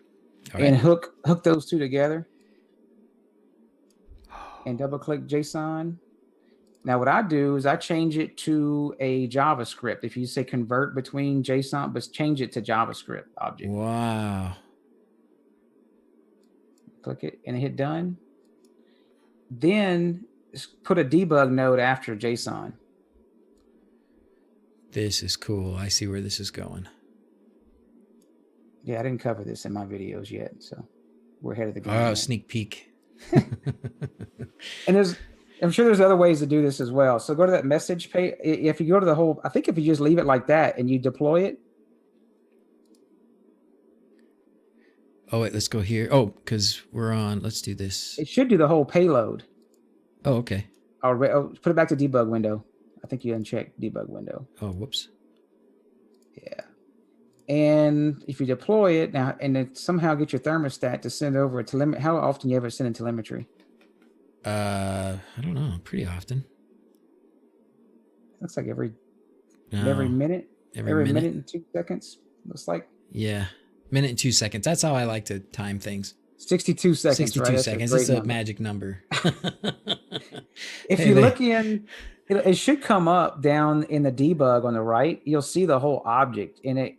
All right. And hook those two together. And double click JSON. Now what I do is I change it to a JavaScript. If you say convert between JSON, but change it to JavaScript object. Wow. Click it and hit done. Then put a debug node after JSON. This is cool. I see where this is going. Yeah, I didn't cover this in my videos yet, so we're ahead of the game. Oh, sneak peek. And I'm sure there's other ways to do this as well. So go to that message page. If you go to the whole, I think if you just leave it like that and you deploy it. Oh, wait, let's go here. Oh, because we're on, let's do this. It should do the whole payload. Oh, okay. Put it back to debug window. I think you unchecked debug window. Oh, whoops. Yeah. And if you deploy it now, and then somehow get your thermostat to send over a telemetry, how often you ever send in telemetry? I don't know. Pretty often. Looks like every minute. Every minute and 2 seconds. Looks like. Yeah. Minute and 2 seconds. That's how I like to time things. 62 seconds. 62 seconds. It's a magic number. If you look in, it should come up down in the debug on the right. You'll see the whole object in it.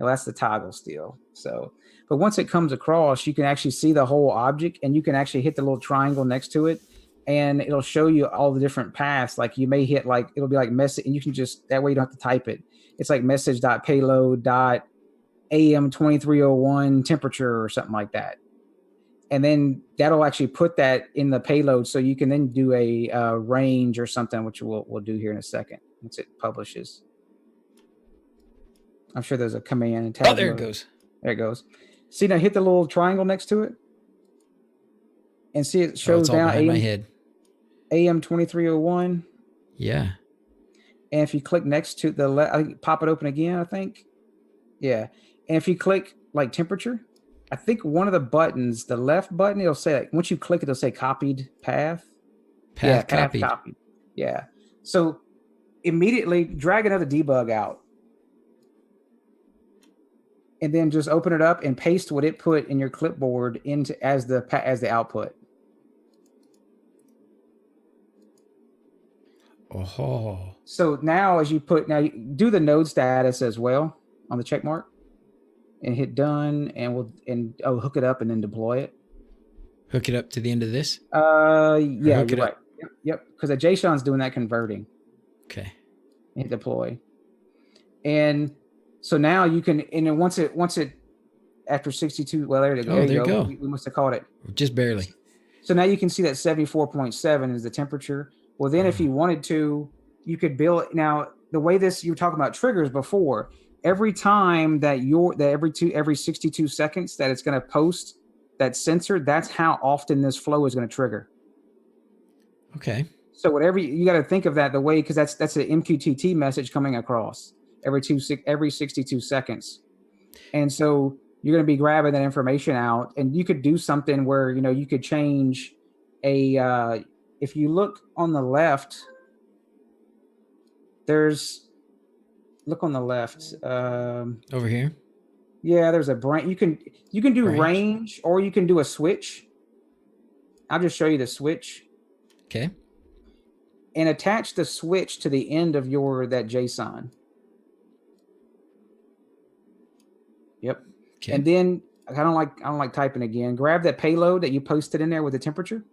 Well, that's the toggle still. So, but once it comes across, you can actually see the whole object, and you can actually hit the little triangle next to it, and it'll show you all the different paths. Like you may hit it'll be like message, and you can just, that way you don't have to type it. It's like message.payload.am2301 temperature or something like that. And then that'll actually put that in the payload, so you can then do a range or something, which we'll do here in a second once it publishes. I'm sure there's a command and tab. Oh, there it goes. There it goes. See, now hit the little triangle next to it, and see it shows down AM2301. Yeah. And if you click next to the pop it open again, I think. Yeah. And if you click like temperature, I think one of the buttons, the left button, it'll say, once you click it, it'll say copied path. Path copied. Yeah. So immediately drag another debug out. And then just open it up and paste what it put in your clipboard into as the output. Oh. So now you do the node status as well on the check mark and hit done, and hook it up and then deploy it. Hook it up to the end of this? Yeah, you're right. Yep. Because the JSON's doing that converting. Okay. hit deploy. And so now you can, and then once it after 62, well, there you go. Oh, there you go. We must have called it. Just barely. So now you can see that 74.7 is the temperature. Well, then if you wanted to, you could build. Now, the way you were talking about triggers before, every time that every 62 seconds that it's going to post that sensor, that's how often this flow is going to trigger. Okay. So whatever you got to think of that the way, because that's an MQTT message coming across every 62 seconds. And so you're going to be grabbing that information out, and you could do something where, you could change if you look on the left, look on the left. Over here? Yeah, there's a branch. You can do range, or you can do a switch. I'll just show you the switch. Okay. And attach the switch to the end of that JSON. Yep. Okay. And then I don't like typing again. Grab that payload that you posted in there with the temperature.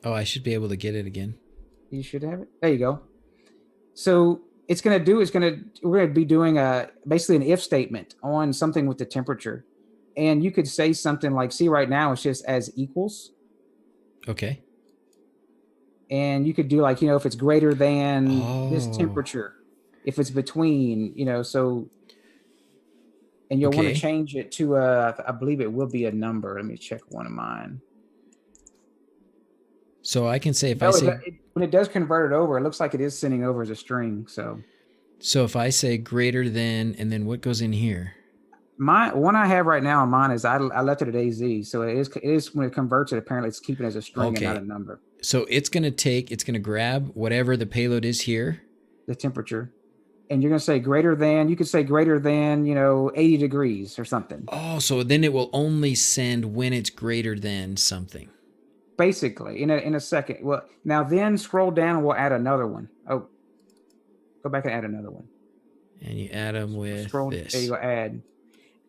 Oh, I should be able to get it again. You should have it. There you go. So we're going to be doing basically an if statement on something with the temperature. And you could say something like, see, right now it's just as equals. Okay. And you could do like, if it's greater than this temperature, if it's between, so, and you'll want to change it to I believe it will be a number. Let me check one of mine. So I can say when it does convert it over, it looks like it is sending over as a string. So if I say greater than, and then what goes in here? My one I have right now on mine is I left it at AZ. So it is when it converts it, apparently it's keeping it as a string and not a number. So it's going to grab whatever the payload is here. The temperature. And you're going to say greater than, you could say greater than, 80 degrees or something. Oh, so then it will only send when it's greater than something. Basically, in a second. Well, now then scroll down and we'll add another one. Oh, go back and add another one. And you add them with this. There you go, add.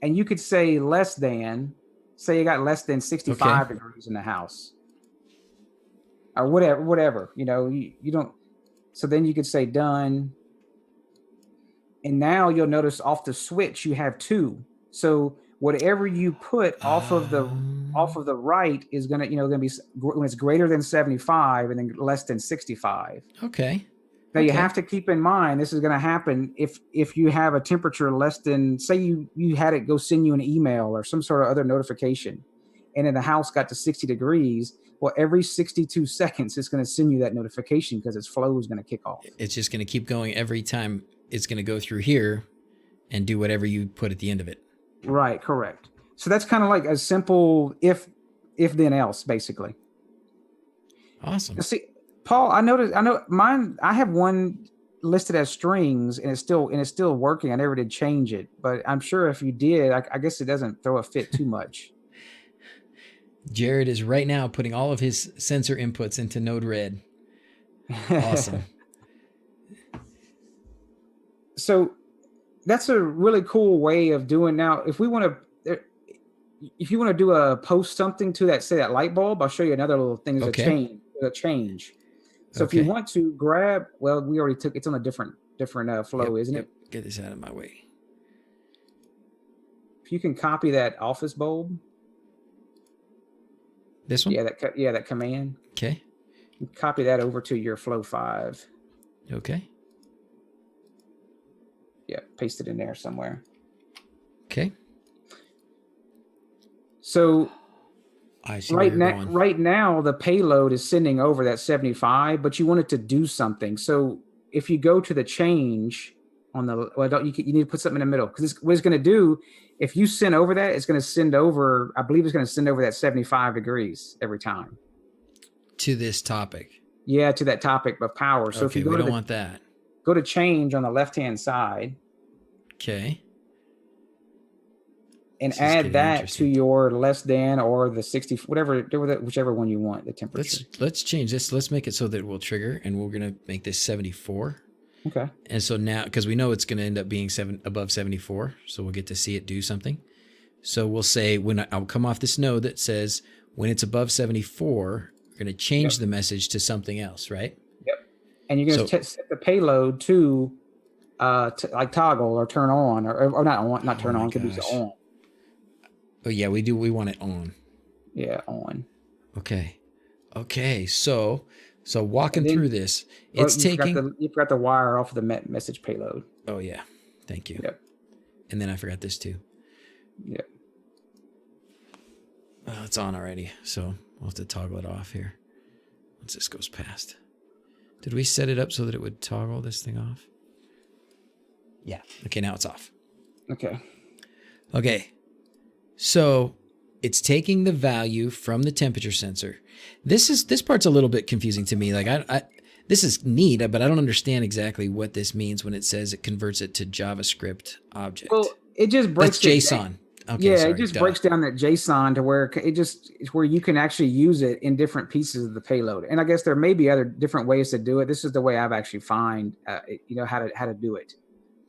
And you could say less than, say you got less than 65 degrees in the house. Or whatever, you don't. So then you could say done. And now you'll notice off the switch, you have two. So whatever you put off of the right is going to be when it's greater than 75 and then less than 65. Okay. Now you have to keep in mind, this is going to happen if you have a temperature less than, say you had it go send you an email or some sort of other notification, and then the house got to 60 degrees. Well, every 62 seconds, it's going to send you that notification because its flow is going to kick off. It's just going to keep going every time. It's going to go through here and do whatever you put at the end of it. Right, correct. So that's kind of like a simple if then else, basically. Awesome. Now, see, Paul, I know mine. I have one listed as strings, and it's still working. I never did change it, but I'm sure if you did, I guess it doesn't throw a fit too much. Jared is right now putting all of his sensor inputs into NodeRed. Awesome. So that's a really cool way of doing. Now, if you want to do a post something to that, say that light bulb, I'll show you another little thing. There's a change. So if you want to grab, well, we already took, it's on a different flow, isn't it? Get this out of my way. If you can copy that office bulb. This one? Yeah, that command. Okay. Copy that over to your flow 5. Okay. Yeah, paste it in there somewhere. Okay. So right now the payload is sending over that 75, but you want it to do something. So if you go to the change on the, you need to put something in the middle, because what it's going to do, if you send over that, it's going to send over, I believe it's going to send over that 75 degrees every time. To this topic. Yeah, to that topic of power. So if you don't want that. Go to change on the left-hand side. Okay. And add that to your less than or the 60, whichever one you want, the temperature. Let's change this. Let's make it so that it will trigger, and we're going to make this 74. Okay. And so now, because we know it's going to end up being above 74, so we'll get to see it do something. So we'll say, I'll come off this node that says when it's above 74, we're going to change the message to something else, right? Yep. and you're going to set the payload to like toggle or turn on or not on, not turn on, could be on. Oh yeah, we do. We want it on. Yeah, on. Okay. So walking through this, it's taking. You forgot the wire off of the message payload. Oh yeah, thank you. Yep. And then I forgot this too. Yep. Well, it's on already, so we'll have to toggle it off here once this goes past. Did we set it up so that it would toggle this thing off? Yeah. Okay, now it's off. Okay. So it's taking the value from the temperature sensor. This part's a little bit confusing to me. Like this is neat, but I don't understand exactly what this means when it says it converts it to JavaScript object. Well, it just breaks That's JSON. Okay, yeah, it just breaks down that JSON to where it's where you can actually use it in different pieces of the payload. And I guess there may be other different ways to do it. This is the way I've actually find how to do it.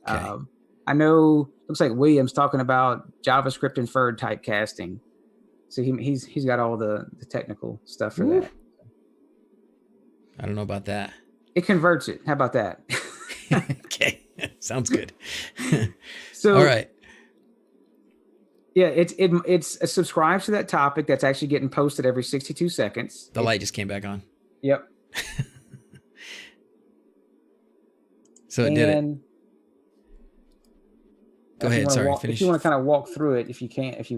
Okay. I know looks like William's talking about JavaScript inferred typecasting. So he's got all the technical stuff for that. I don't know about that. It converts it. How about that? Okay, sounds good. So all right. Yeah, it subscribes to that topic that's actually getting posted every 62 seconds. The light just came back on. Yep. So it did it. Go ahead. Sorry. Finish. If you want to kind of walk through it, if you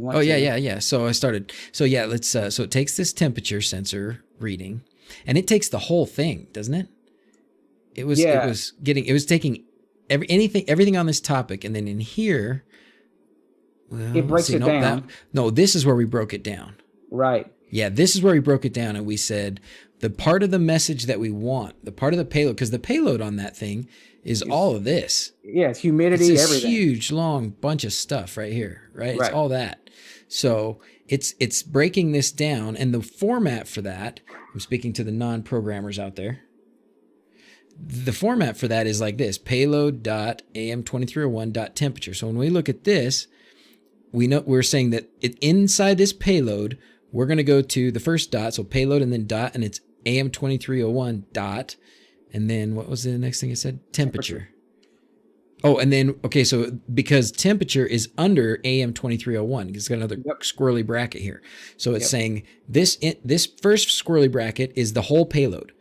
want. Oh yeah. So I started. So yeah, let's. So it takes this temperature sensor reading, and it takes the whole thing, doesn't it? It was taking everything on this topic, and then in here. Well, it breaks it down. This is where we broke it down. Right. Yeah, this is where we broke it down, and we said the part of the message that we want, the part of the payload, because the payload on that thing is all of this. Yeah, it's humidity, it's this everything. Huge, long bunch of stuff right here, right? It's all that. So it's breaking this down, and the format for that, I'm speaking to the non-programmers out there, the format for that is like this, payload.am2301.temperature. So when we look at this, we're saying that inside this payload, we're going to go to the first dot, so payload and then dot, and it's AM2301 dot, and then what was the next thing it said? Temperature. Oh, and then, okay, so because temperature is under AM2301, it's got another squirrely bracket here. So it's saying this first squirrely bracket is the whole payload,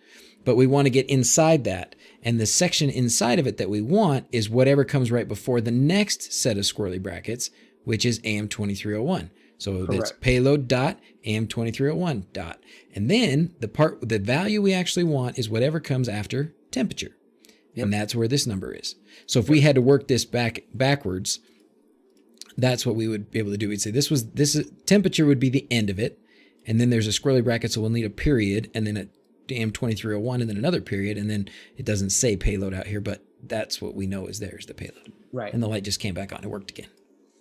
but we want to get inside that. And the section inside of it that we want is whatever comes right before the next set of squirrely brackets, which is AM2301. So that's payload dot AM2301 dot. And then the value we actually want is whatever comes after temperature. And that's where this number is. So if we had to work this backwards, that's what we would be able to do. We'd say temperature would be the end of it. And then there's a squirrely bracket, so we'll need a period, and then a AM2301, and then another period, and then it doesn't say payload out here, but that's what we know is the payload. Right. And the light just came back on. It worked again.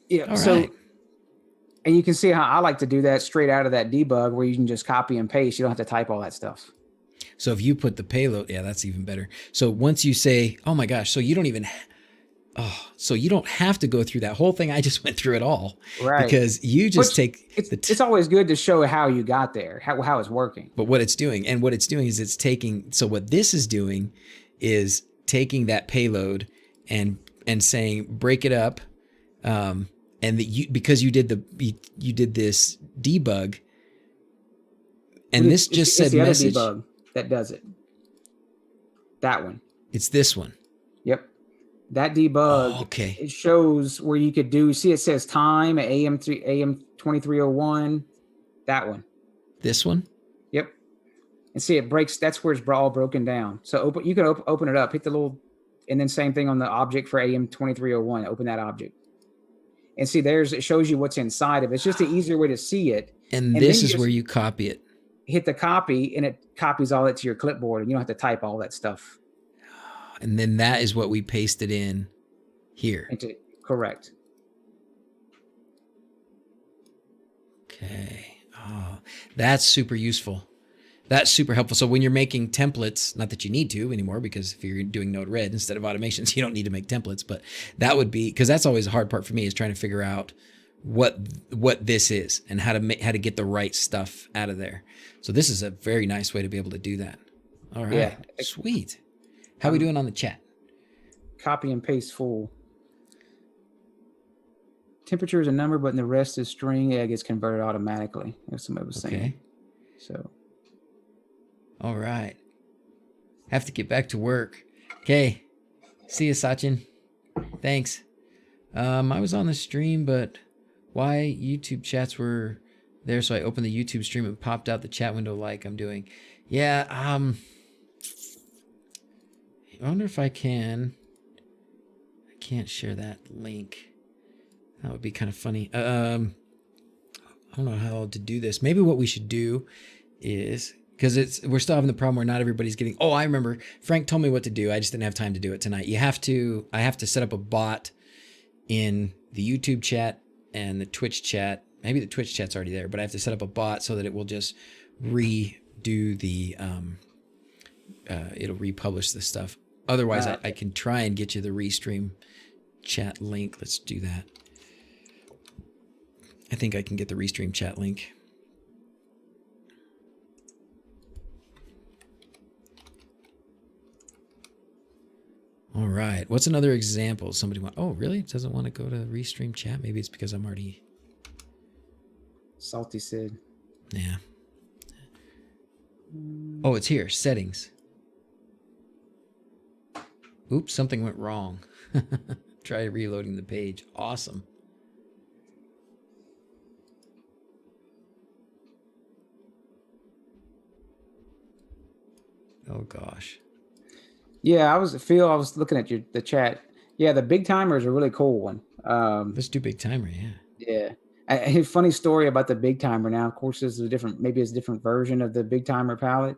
Yeah. All so, right. And you can see how I like to do that straight out of that debug, where you can just copy and paste. You don't have to type all that stuff. So if you put the payload, that's even better. So once you say, oh my gosh, so you don't have to go through that whole thing. I just went through it all. Right. Because you just it's always good to show how you got there, how it's working. But what it's doing is so what this is doing is taking that payload and saying, break it up. And because you did this debug, and this just said message. Other debug that does it. That one. It's this one. Yep. That debug. Okay. It shows where you could do. See, it says time at AM2301. That one. This one. Yep. And see, it breaks. That's where it's all broken down. So you can open it up. Hit the little, and then same thing on the object for AM2301. Open that object. And see, it shows you what's inside of it. It's just an easier way to see it. And this is where you copy it. Hit the copy, and it copies all that to your clipboard, and you don't have to type all that stuff. And then that is what we pasted in here. Correct. Okay. Oh, that's super useful. That's super helpful. So when you're making templates, not that you need to anymore, because if you're doing NodeRed instead of automations, you don't need to make templates, but that would be, because that's always a hard part for me, is trying to figure out what this is and how to get the right stuff out of there. So this is a very nice way to be able to do that. All right. Yeah. Sweet. How are we doing on the chat? Copy and paste full. Temperature is a number, but the rest is string. Yeah, it gets converted automatically. As somebody was saying. Okay. So. All right. Have to get back to work. Okay. See you, Sachin. Thanks. I was on the stream, but why YouTube chats were there? So I opened the YouTube stream and popped out the chat window like I'm doing. Yeah. I wonder if I can. I can't share that link. That would be kind of funny. I don't know how to do this. Maybe what we should do is, because we're still having the problem where not everybody's getting. Oh, I remember. Frank told me what to do. I just didn't have time to do it tonight. I have to set up a bot in the YouTube chat and the Twitch chat. Maybe the Twitch chat's already there, but I have to set up a bot so that it will just redo the. It'll republish the stuff. Otherwise, I can try and get you the restream chat link. Let's do that. I think I can get the restream chat link. All right. What's another example? Somebody want? Oh, really? It doesn't want to go to restream chat. Maybe it's because I'm already. Salty said. Yeah. Oh, it's here. Settings. Oops, something went wrong. Try reloading the page. Awesome. Oh gosh. Yeah, I was looking at the chat. Yeah, the Bigtimer is a really cool one. Let's do Bigtimer. Yeah. Yeah. A funny story about the Bigtimer. Now, of course, this is maybe it's a different version of the Bigtimer palette,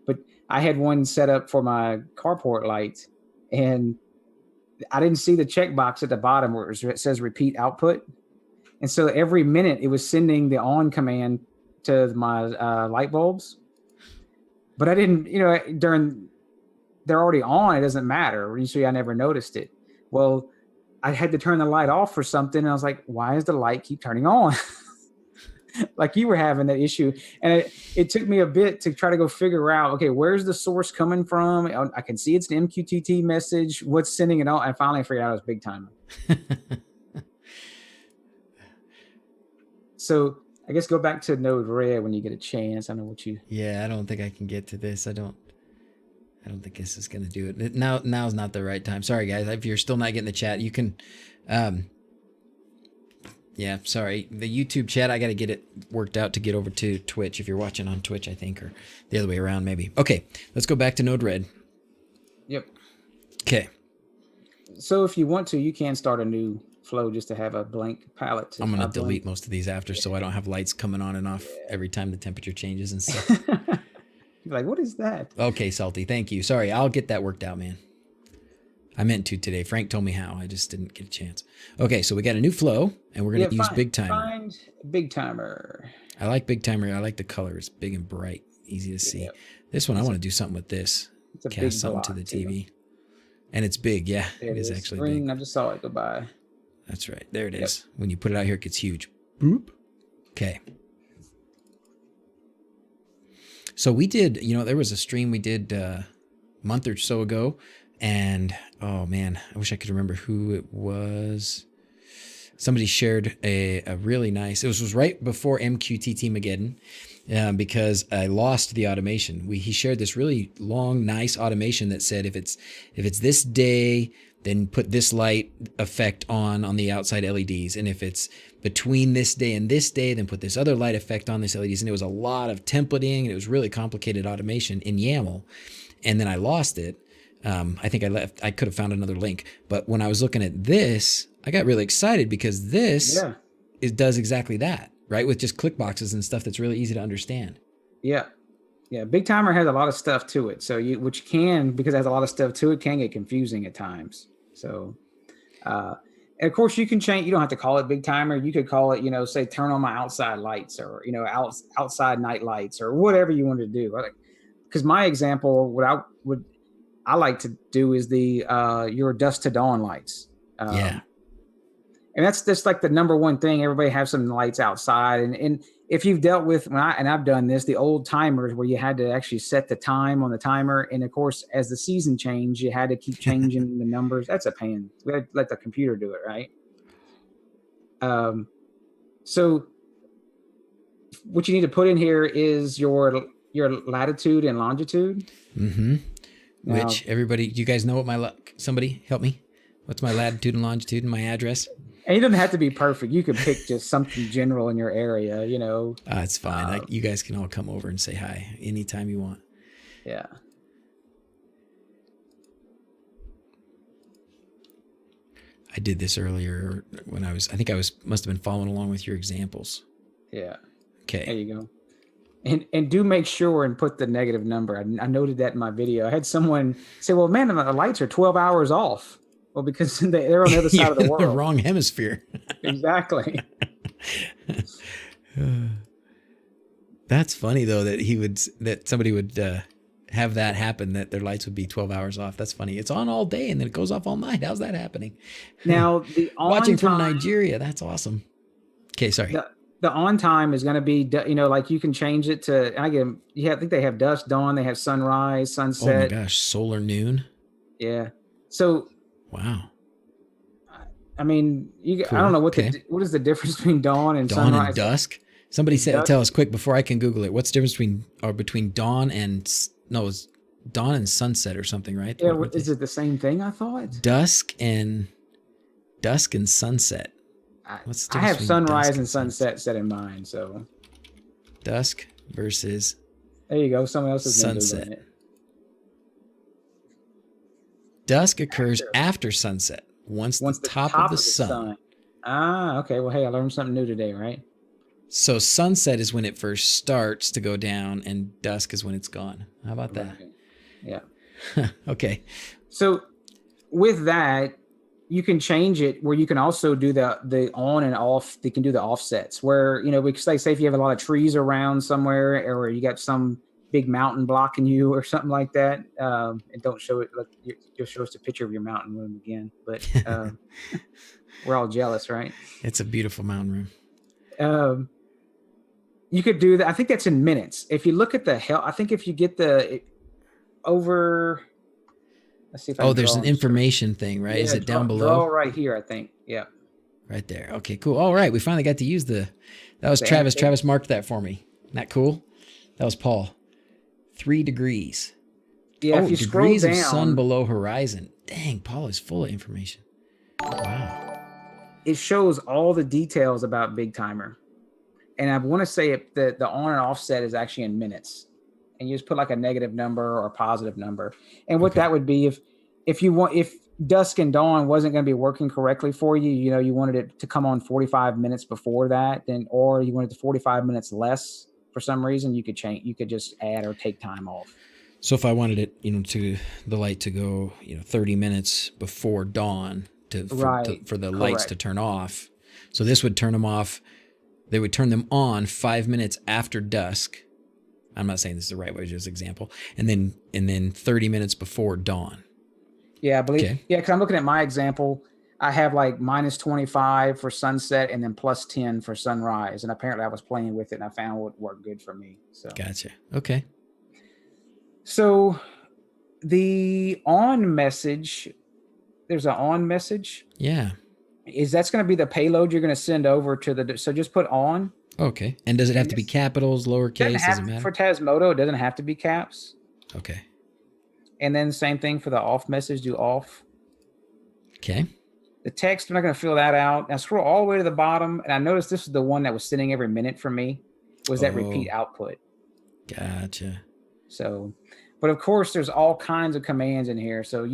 but I had one set up for my carport lights, and I didn't see the checkbox at the bottom where it says repeat output. And so every minute it was sending the on command to my light bulbs. But I didn't, they're already on. It doesn't matter. So I never noticed it. Well, I had to turn the light off for something. And I was like, why does the light keep turning on? Like you were having that issue. And it took me a bit to try to go figure out, okay, where's the source coming from? I can see it's the MQTT message. What's sending it on? I finally figured out it was Bigtimer. So I guess go back to NodeRed when you get a chance. I don't know what you. Yeah, I don't think I can get to this. I don't think this is going to do it. Now's not the right time. Sorry, guys. If you're still not getting the chat, you can. Yeah, sorry. The YouTube chat, I got to get it worked out to get over to Twitch. If you're watching on Twitch, I think, or the other way around, maybe. Okay, let's go back to NodeRed. Yep. Okay. So if you want to, you can start a new flow just to have a blank palette. I'm going to delete most of these after so I don't have lights coming on and off every time the temperature changes and stuff. You're like, what is that? Okay, Salty. Thank you. Sorry, I'll get that worked out, man. I meant to today. Frank told me how. I just didn't get a chance. Okay, so we got a new flow, and we're going to use Bigtimer. Find Bigtimer. I like Bigtimer. I like the color. It's big and bright, easy to see. Yep. This one, I want to do something with this. It's a Cast big something to the TV. And it's big, yeah. It is actually green. big. I just saw it go by. That's right. There it is. When you put it out here, it gets huge. Boop. Okay. So we did, there was a stream we did a month or so ago. And, oh, man, I wish I could remember who it was. Somebody shared a really nice, it was right before MQTT Mageddon, because I lost the automation. He shared this really long, nice automation that said if it's this day, then put this light effect on the outside LEDs. And if it's between this day and this day, then put this other light effect on this LEDs. And it was a lot of templating, and it was really complicated automation in YAML. And then I lost it. I think I could have found another link. But when I was looking at this, I got really excited because this does exactly that, right? With just click boxes and stuff that's really easy to understand. Yeah. Yeah. Bigtimer has a lot of stuff to it. So because it has a lot of stuff to it, can get confusing at times. So, and of course you can change, you don't have to call it Bigtimer. You could call it, say turn on my outside lights or, outside night lights or whatever you want to do. Because my example, what I like to do is the your dusk to dawn lights. And that's just like the number one thing. Everybody have some lights outside. And if you've dealt with, and I've done this, the old timers where you had to actually set the time on the timer. And of course, as the season changed, you had to keep changing the numbers. That's a pain. We had to let the computer do it, right? So what you need to put in here is your latitude and longitude. Mm-hmm. Now, Which everybody, you guys know what somebody help me. What's my latitude and longitude and my address? and it doesn't have to be perfect. You can pick just something general in your area, you know. It's fine. You guys can all come over and say hi anytime you want. Yeah. I did this earlier when I think I must have been following along with your examples. Yeah. Okay. There you go. And do make sure and put the negative number. I noted that in my video. I had someone say, well, man, the lights are 12 hours off. Well, because they're on the other side of the world. The wrong hemisphere. Exactly. That's funny though that somebody would have that happen, that their lights would be 12 hours off. That's funny. It's on all day and then it goes off all night. How's that happening? Now the watching from Nigeria. That's awesome. Okay, sorry. The on time is going to be, you know, like you can change it to. I think they have dusk, dawn. They have sunrise, sunset. Oh my gosh, solar noon. Yeah. So. Wow. I mean, cool. I don't know what what is the difference between dawn and sunrise? Dawn and dusk. Somebody said, tell us quick before I can Google it. What's the difference between dawn and it's dawn and sunset or something, right? Yeah, is it the same thing? I thought dusk and sunset. What's the difference? I have sunrise and sunset set in mind, so dusk versus. There you go. Someone else is sunset. It. Dusk occurs after sunset. Once the top of the sun. Ah, okay. Well, hey, I learned something new today, right? So sunset is when it first starts to go down, and dusk is when it's gone. How about that? Yeah. Okay. So with that, you can change it where you can also do the on and off. They can do the offsets where, you know, we say if you have a lot of trees around somewhere, or you got some big mountain blocking you or something like that, and don't show it. You'll show us a picture of your mountain room again, but we're all jealous, right? It's a beautiful mountain room. You could do that. I think that's in minutes. If you look at I think if you get over, let's see if I there's an information thing, right? Yeah, is it down below? Draw right here, I think. Yeah. Right there. Okay, cool. All right, we finally got to use that was Travis. Travis marked that for me. Isn't that cool? That was Paul. 3 degrees. Yeah, if you scroll degrees down, of sun below horizon. Dang, Paul is full of information. Wow. It shows all the details about Bigtimer. And I want to say the on and offset is actually in minutes. And you just put like a negative number or a positive number. And what that would be if dusk and dawn wasn't going to be working correctly for you, you know, you wanted it to come on 45 minutes before that, or you wanted the 45 minutes less for some reason, you could just add or take time off. So if I wanted it, you know, to the light to go, you know, 30 minutes before dawn for the lights to turn off. So this would turn them off. They would turn them on 5 minutes after dusk. I'm not saying this is the right way, just example. And then 30 minutes before dawn. Yeah, I believe. Okay. Yeah, because I'm looking at my example. I have like -25 for sunset and then +10 for sunrise. And apparently I was playing with it and I found what worked good for me. So gotcha. Okay. So the on message, there's an on message. Yeah. That's going to be the payload you're going to send over to so just put on. Okay. And does it have to be capitals, lowercase? Doesn't matter? For Tasmodo, it doesn't have to be caps. Okay. And then same thing for the off message, do off. Okay. The text, I'm not going to fill that out. Now scroll all the way to the bottom. And I noticed this is the one that was sitting every minute for me, was that repeat output. Gotcha. So, but of course there's all kinds of commands in here. So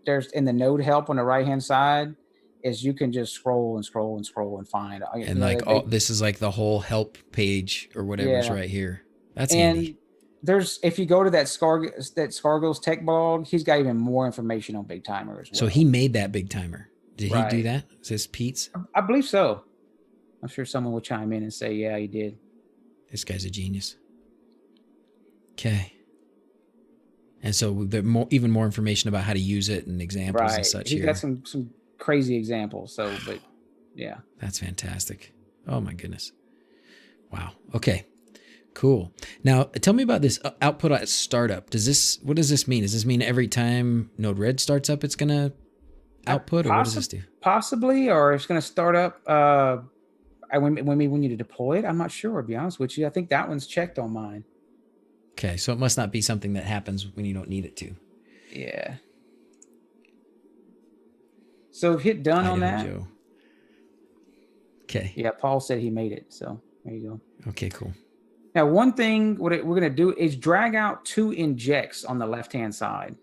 there's in the node help on the right-hand side is you can just scroll and scroll and scroll and find. And this is like the whole help page or whatever is right here. That's handy. If you go to that Scargill's tech blog, he's got even more information on Bigtimer as well. So he made that Bigtimer. Did he do that? Is this Pete's? I believe so. I'm sure someone will chime in and say, yeah, he did. This guy's a genius. Okay. And so even more information about how to use it and examples and such. He's got some crazy examples. So, but Yeah. That's fantastic. Oh my goodness. Wow. Okay. Cool. Now tell me about this output at startup. What does this mean? Does this mean every time NodeRed starts up, it's going to output, or what does this do? Possibly, or it's going to start up when you deploy it. I'm not sure, to be honest with you. I think that one's checked on mine. Okay. So it must not be something that happens when you don't need it to. Yeah. So hit done on that. Joe. Okay. Yeah, Paul said he made it. So there you go. Okay, cool. Now, one thing we're going to do is drag out 2 injects on the left-hand side.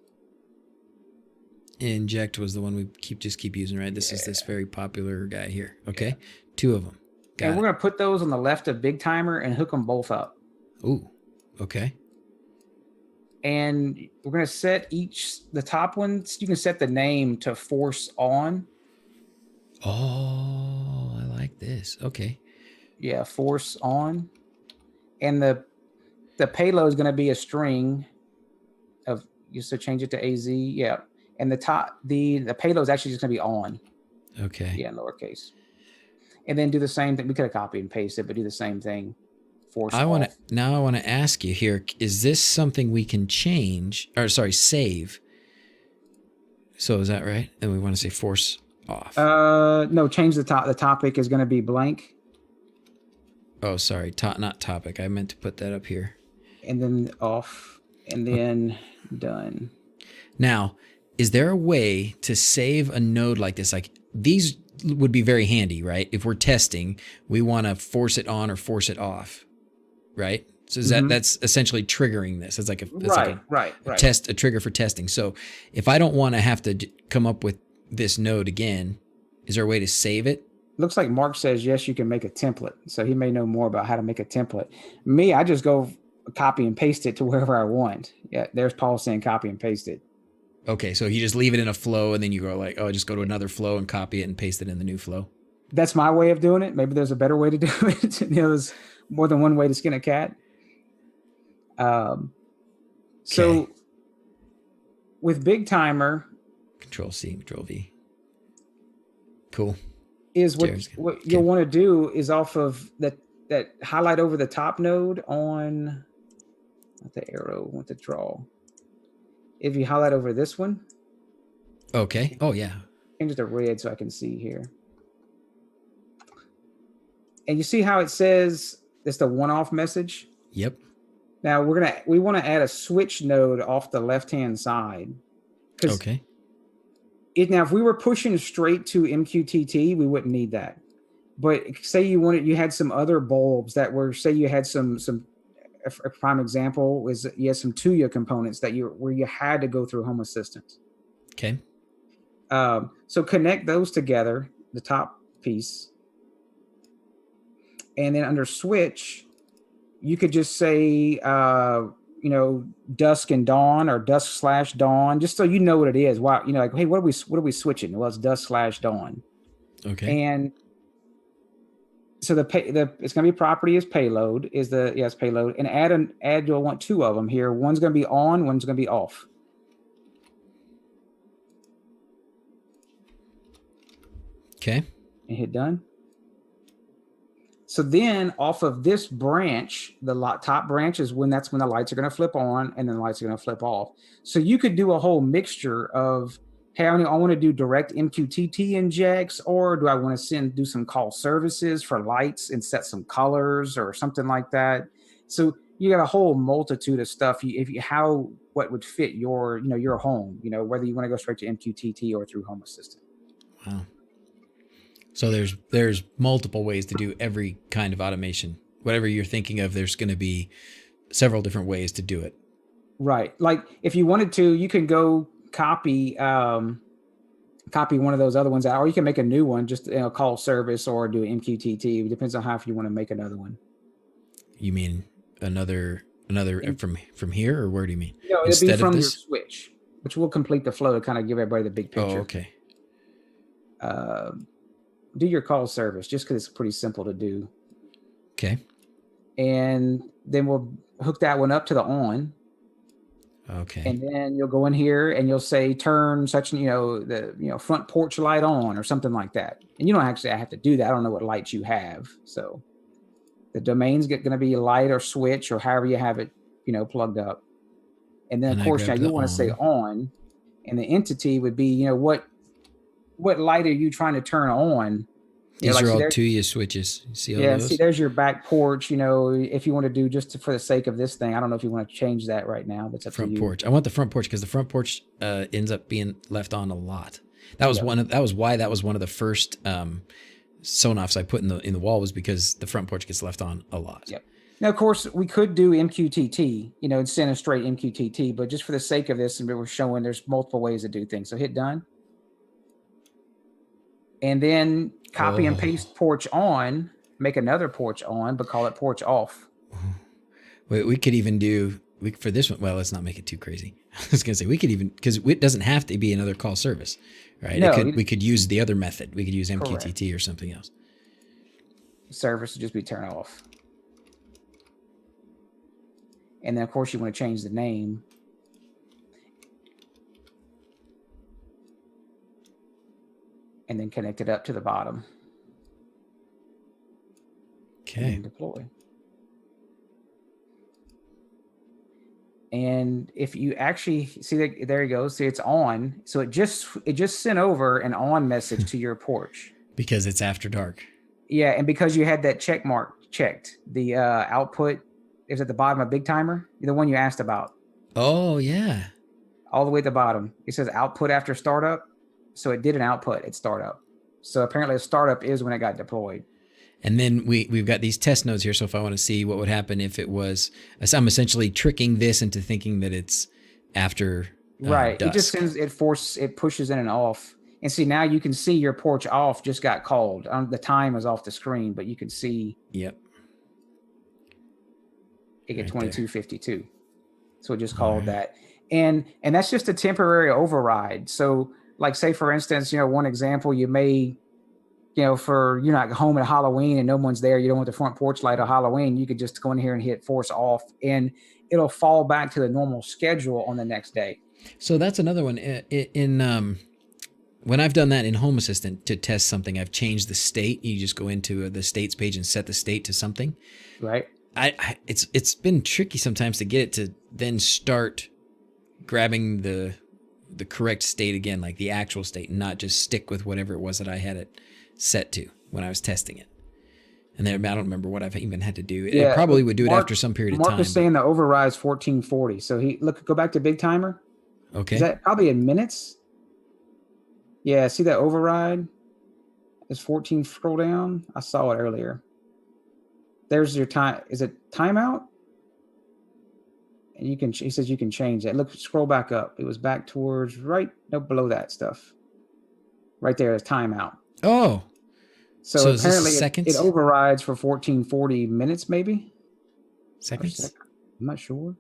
Inject was the one we keep using, right? This is this very popular guy here. Okay. Yeah. 2 of them. And we're going to put those on the left of Bigtimer and hook them both up. Ooh. Okay. And we're going to set the top ones, you can set the name to force on. Oh, I like this. Okay. Yeah, force on. And the payload is going to be a string of, so change it to AZ. Yeah. And the payload is actually just going to be on. Okay. Yeah, in lowercase. And then do the same thing. We could have copied and pasted, but do the same thing. Force I want to ask you here, is this something we can change, or sorry, save? So is that right? And we want to say force off. No, change the topic is going to be blank. Oh, sorry. Not topic. I meant to put that up here. And then off, and then done. Now, is there a way to save a node like this? Like, these would be very handy, right? If we're testing, we want to force it on or force it off, right? So is that's essentially triggering this. It's like a trigger for testing. So if I don't want to have to come up with this node again, is there a way to save it? Looks like Mark says, yes, you can make a template. So he may know more about how to make a template. Me, I just go copy and paste it to wherever I want. Yeah, there's Paul saying copy and paste it. Okay, so you just leave it in a flow and then you go like, oh, just go to another flow and copy it and paste it in the new flow. That's my way of doing it. Maybe there's a better way to do it. There's more than one way to skin a cat. So with Bigtimer, Control C, Control V. Cool. Is what you'll want to do is off of that highlight over the top node on, not the arrow, want to draw. If you highlight over this one. Okay. Oh yeah. Change it to red so I can see here. And you see how it says it's the one-off message? Yep. Now we want to add a switch node off the left-hand side. Okay. Now, if we were pushing straight to MQTT, we wouldn't need that. But say you had some other bulbs that were, say you had some a prime example is you had some Tuya components where you had to go through Home Assistant. Okay. So connect those together, the top piece. And then under switch, you could just say, dusk and dawn or dusk/dawn, just so you know what it is. Wow, like, hey, what are we switching? Well, it's dusk/dawn. Okay. And so it's going to be property is payload it's payload, and add you'll want 2 of them here. One's going to be on, one's going to be off. Okay. And hit done. So then off of this branch, the top branch is that's when the lights are going to flip on and then the lights are going to flip off. So you could do a whole mixture of, hey, I want to do direct MQTT injects, or do I want to do some call services for lights and set some colors or something like that. So you got a whole multitude of stuff. What would fit your home, whether you want to go straight to MQTT or through Home Assistant. Wow. So there's multiple ways to do every kind of automation. Whatever you're thinking of, there's going to be several different ways to do it. Right. Like if you wanted to, you can go copy one of those other ones out, or you can make a new one, just call service or do MQTT. It depends on how you want to make another one. You mean another from here, or where do you mean? No, it'll be from your switch, which will complete the flow to kind of give everybody the big picture. Oh, okay. Do your call service just because it's pretty simple to do. Okay. And then we'll hook that one up to the on. Okay. And then you'll go in here and you'll say turn such, the front porch light on or something like that. And you don't actually have to do that. I don't know what lights you have. So the domain's going to be light or switch or however you have it, plugged up. And then of And I course now grabbed you the want to say on. on, and the entity would be, what light are you trying to turn on? These Like are see all there, 2U switches. You see all yeah, see those? there's your back porch. If you want to do just for the sake of this thing, I don't know if you want to change that right now. That's up to Front you. porch. I want the front porch because the front porch ends up being left on a lot. That was Yep. why that was one of the first sonoffs I put in the wall, was because the front porch gets left on a lot. Yep. Now, of course, we could do MQTT, and send a straight MQTT, but just for the sake of this, and we're showing there's multiple ways to do things. So hit done. And then copy and paste porch on, make another porch on, but call it porch off. We could even do for this one. Well, let's not make it too crazy. I was gonna say we could even, because it doesn't have to be another call service, right? No, we could use the other method. We could use MQTT correct. or something else. Service would just be turn off. And then, of course, you want to change the name. And then connect it up to the bottom. Okay. And deploy. And if you actually see that, there you go. See, it's on. So it just sent over an on message to your porch. Because it's after dark. Yeah, and because you had that check mark checked, the output is at the bottom of Bigtimer, the one you asked about. Oh yeah. All the way at the bottom, it says output after startup. So it did an output at startup. So apparently, a startup is when it got deployed. And then we've got these test nodes here. So if I want to see what would happen if it was, I'm essentially tricking this into thinking that it's after right. dusk. It just sends it pushes in and off. And see, now you can see your porch off just got called. The time is off the screen, but you can see. Yep. It get Right 2252. So it just called that. And that's just a temporary override. So like say for instance, one example, you may, for you're not home at Halloween and no one's there, you don't want the front porch light on Halloween, you could just go in here and hit force off and it'll fall back to the normal schedule on the next day. So that's another one. When I've done that in Home Assistant to test something, I've changed the state. You just go into the states page and set the state to something. Right. It's been tricky sometimes to get it to then start grabbing the correct state again, like the actual state, and not just stick with whatever it was that I had it set to when I was testing it. And then I don't remember what I've even had to do. It probably would do it after some period of time. Mark is saying the override is 1440. So go back to Bigtimer. Okay. Is that probably in minutes? Yeah, see that override? Is 14, scroll down. I saw it earlier. There's your time. Is it timeout? And he says you can change that. Look, scroll back up. It was back towards below that stuff. Right there is timeout. Oh. So apparently seconds? It overrides for 1440 minutes, maybe? Seconds? I'm not sure.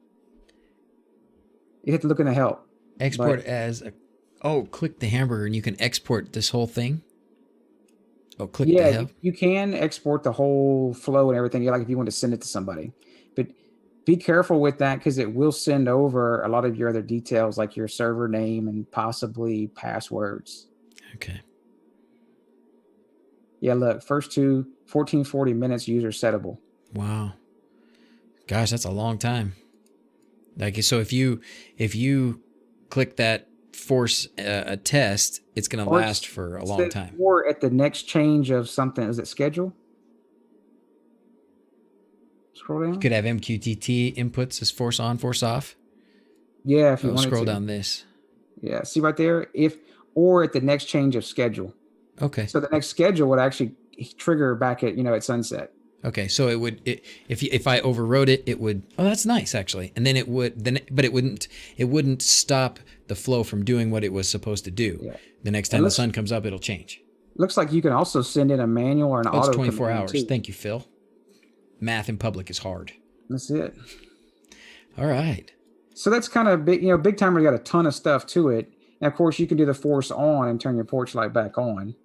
You have to look in the help. Export click the hamburger and you can export this whole thing. Oh, click the help. You can export the whole flow and everything. Like if you want to send it to somebody, but be careful with that because it will send over a lot of your other details, like your server name and possibly passwords. Okay. Yeah, look, first 1440 minutes user settable. Wow. Gosh, that's a long time. Like, so if you click that force a test, it's going to last for a long time. Or at the next change of something, is it schedule? Scroll down. You could have MQTT inputs as force on, force off. Yeah, if you want to scroll down this. Yeah, see right there. Or at the next change of schedule. Okay. So the next schedule would actually trigger back at sunset. Okay, so if I overrode it, it would. Oh, that's nice actually. And then but it wouldn't stop the flow from doing what it was supposed to do. Yeah. The next time the sun comes up, it'll change. Looks like you can also send in a manual or an auto. It's 24 hours. Too. Thank you, Phil. Math in public is hard. That's it. All right. So that's kind of big. Bigtimer got a ton of stuff to it. And of course, you can do the force on and turn your porch light back on.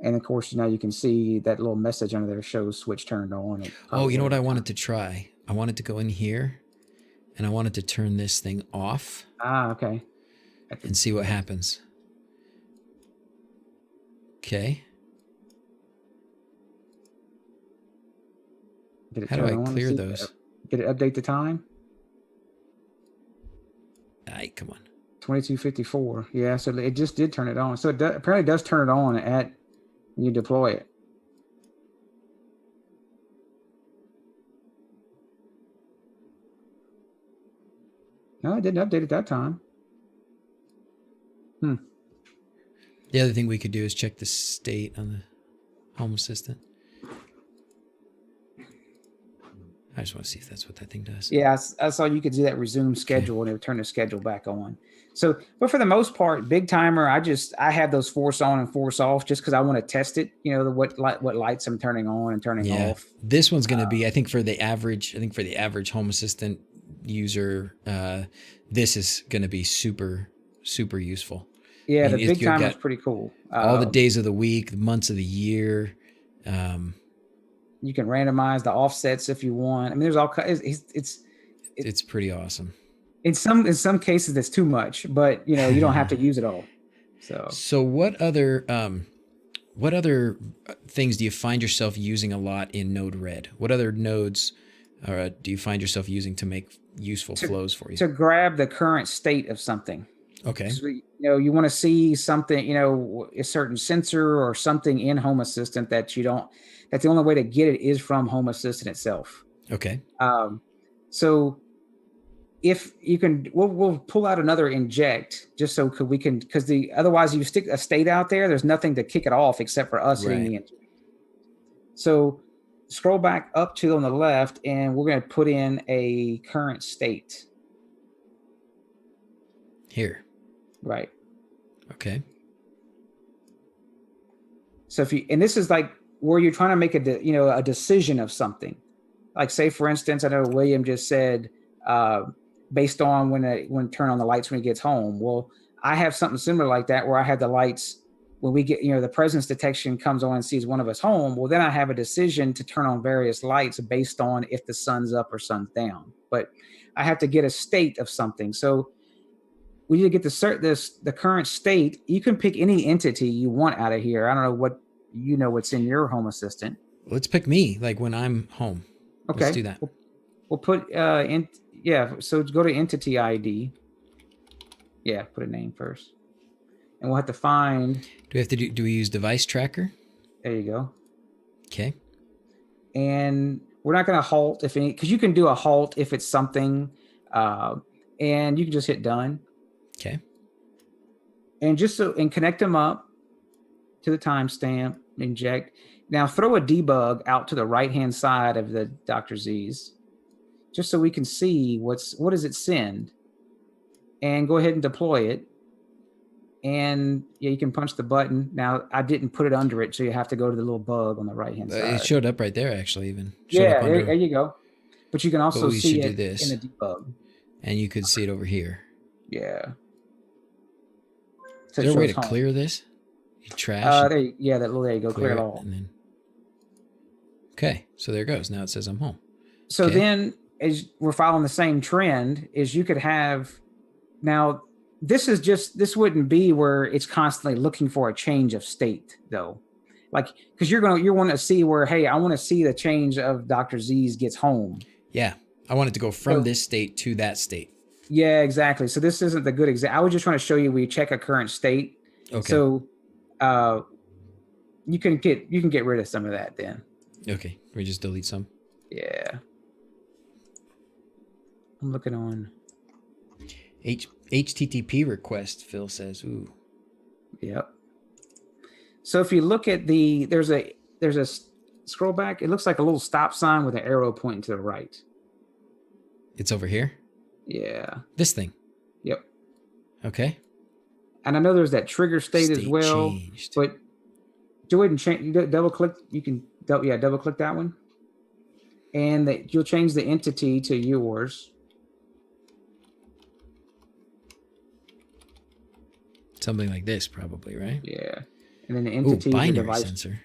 And of course, now you can see that little message under there shows switch turned on. Oh, you know what I wanted to try? I wanted to go in here, and I wanted to turn this thing off Okay. and see what happens. Okay. Did it How do turn I on? clear See, those? did it update the time? Ay, come on. 22:54. Yeah, so it just did turn it on. So it apparently does turn it on when you deploy it. No, it didn't update at that time. The other thing we could do is check the state on the Home Assistant. I just want to see if that's what that thing does. Yeah, I saw you could do that resume schedule and it would turn the schedule back on. So, but for the most part, Bigtimer, I have those force on and force off just because I want to test it. You know, what lights I'm turning on and turning off. This one's going to be, I think for the average Home Assistant user, this is going to be super, super useful. Yeah, I mean, the Bigtimer is pretty cool. All the days of the week, the months of the year. You can randomize the offsets if you want. I mean, there's all it's pretty awesome. In some cases, it's too much, but you know, you don't have to use it all. So what other things do you find yourself using a lot in NodeRed? What other nodes do you find yourself using to make useful flows for you? To grab the current state of something. Okay. So, you know, you want to see something, you know, a certain sensor or something in Home Assistant that you don't. That's the only way to get it is from Home Assistant itself. Okay. So if you can, we'll pull out another inject just so we can, because otherwise you stick a state out there, there's nothing to kick it off except for us hitting the inject. So scroll back up to on the left, and we're going to put in a current state. Here. Right. Okay. So and this is like where you're trying to make a decision of something. Like say, for instance, I know William just said, based on when turn on the lights when he gets home. Well, I have something similar like that where I have the lights when we get, the presence detection comes on and sees one of us home. Well, then I have a decision to turn on various lights based on if the sun's up or sun's down. But I have to get a state of something. So we need to get the current state. You can pick any entity you want out of here. I don't know what's in your Home Assistant. Let's pick me, like when I'm home. Okay. Let's do that. We'll put so go to entity ID. Yeah, put a name first. And we'll have to find. Do we use device tracker? There you go. Okay. And we're not going to halt because you can do a halt if it's something, and you can just hit done. Okay. And connect them up to the timestamp, inject. Now throw a debug out to the right-hand side of the DrZzs, just so we can see what does it send, and go ahead and deploy it. And you can punch the button. Now I didn't put it under it, so you have to go to the little bug on the right-hand side. It showed up right there, actually. Even there you go. But you can also see it in the debug, and you could see it over here. Yeah. So is there a way to clear this? Trash. There you go. Clear it all. Okay, so there it goes. Now it says I'm home. So then, as we're following the same trend, is you could have now. This wouldn't be where it's constantly looking for a change of state, though. Like, because you want to see where, hey, I want to see the change of DrZzs gets home. Yeah, I want it to go from this state to that state. Yeah, exactly. So this isn't the good example. I was just trying to show you we check a current state. Okay. So, you can get rid of some of that then. Okay, we just delete some. Yeah. I'm looking on. HTTP request, Phil says. Ooh. Yep. So if you look at there's a scroll back. It looks like a little stop sign with an arrow pointing to the right. It's over here? Yeah. This thing? Yep. Okay. And I know there's that trigger state as well. Changed. But go ahead and change. Double click. You can double click that one, and you'll change the entity to yours. Something like this, probably, right? Yeah. And then the entity is binary the device sensor.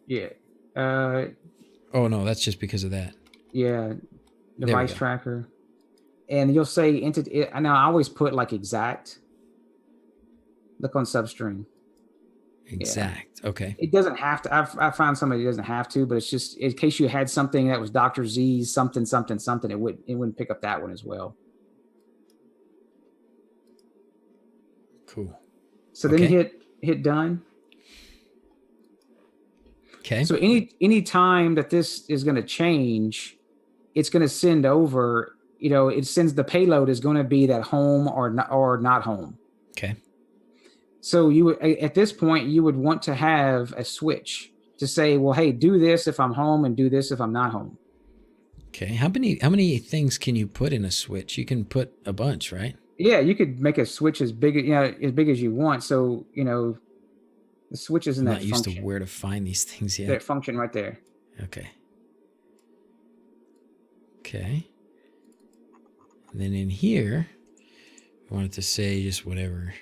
Yeah. Oh no, that's just because of that. Yeah. There we device go. tracker. And you'll say entity. Now I always put like exact. Look on substring. Exact. Yeah. Okay. It doesn't have to. I found somebody doesn't have to, but it's just in case you had something that was DrZzs something something something. It wouldn't pick up that one as well. Cool. So then hit done. Okay. So any time that this is going to change, it's going to send over. It sends the payload is going to be that home or not home. Okay. So you would, at this point, you would want to have a switch to say, well, hey, do this if I'm home and do this if I'm not home. Okay. How many things can you put in a switch? You can put a bunch, right? Yeah, you could make a switch as big as you want. So, the switch is in I'm that not used function. to where to find these things yet. That function right there. Okay. Okay. And then in here, I wanted to say just whatever.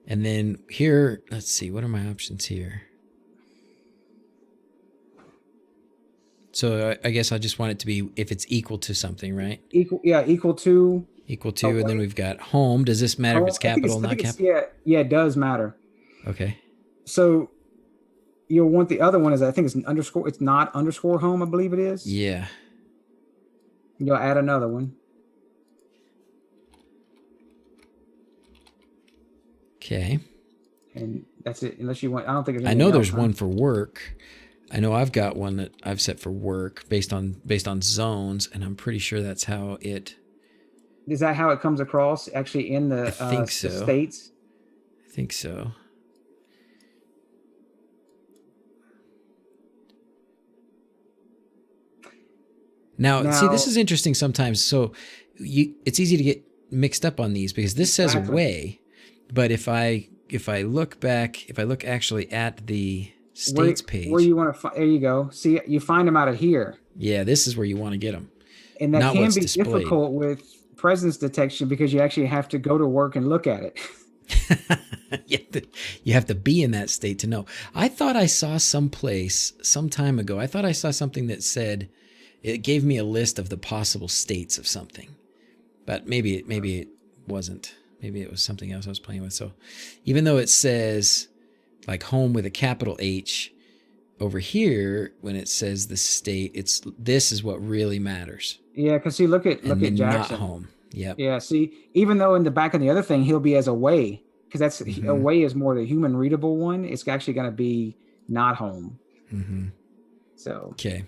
And then here, let's see, what are my options here? So I guess I just want it to be if it's equal to something, right? Equal to. Equal to, and then we've got home. Does this matter if it's capital, not capital? Yeah, it does matter. Okay. So you'll want the other one is I think it's an underscore. It's not underscore home, I believe it is. Yeah. You'll add another one. Okay. And that's it. Unless you want, I don't think there's. I know there's one for work. I know I've got one that I've set for work based on zones, and I'm pretty sure that's how it. Is that how it comes across? Actually, in the I think so. the states. I think so. Now, see, this is interesting sometimes. So, it's easy to get mixed up on these because this says away, but if I look back, if I look actually at the states page, where you want to find, there you go. See, you find them out of here. Yeah, this is where you want to get them. And that can be difficult with presence detection because you actually have to go to work and look at it. You have to be in that state to know. I thought I saw someplace some time ago. I thought I saw something that said it gave me a list of the possible states of something, but maybe it wasn't. Maybe it was something else I was playing with. So even though it says like home with a capital H over here, when it says the state, this is what really matters. Yeah, because see, look at Jackson. Not home. Yep. Yeah. See, even though in the back of the other thing he'll be as away, because that's away is more the human readable one. It's actually going to be not home. Mm-hmm. So. Okay.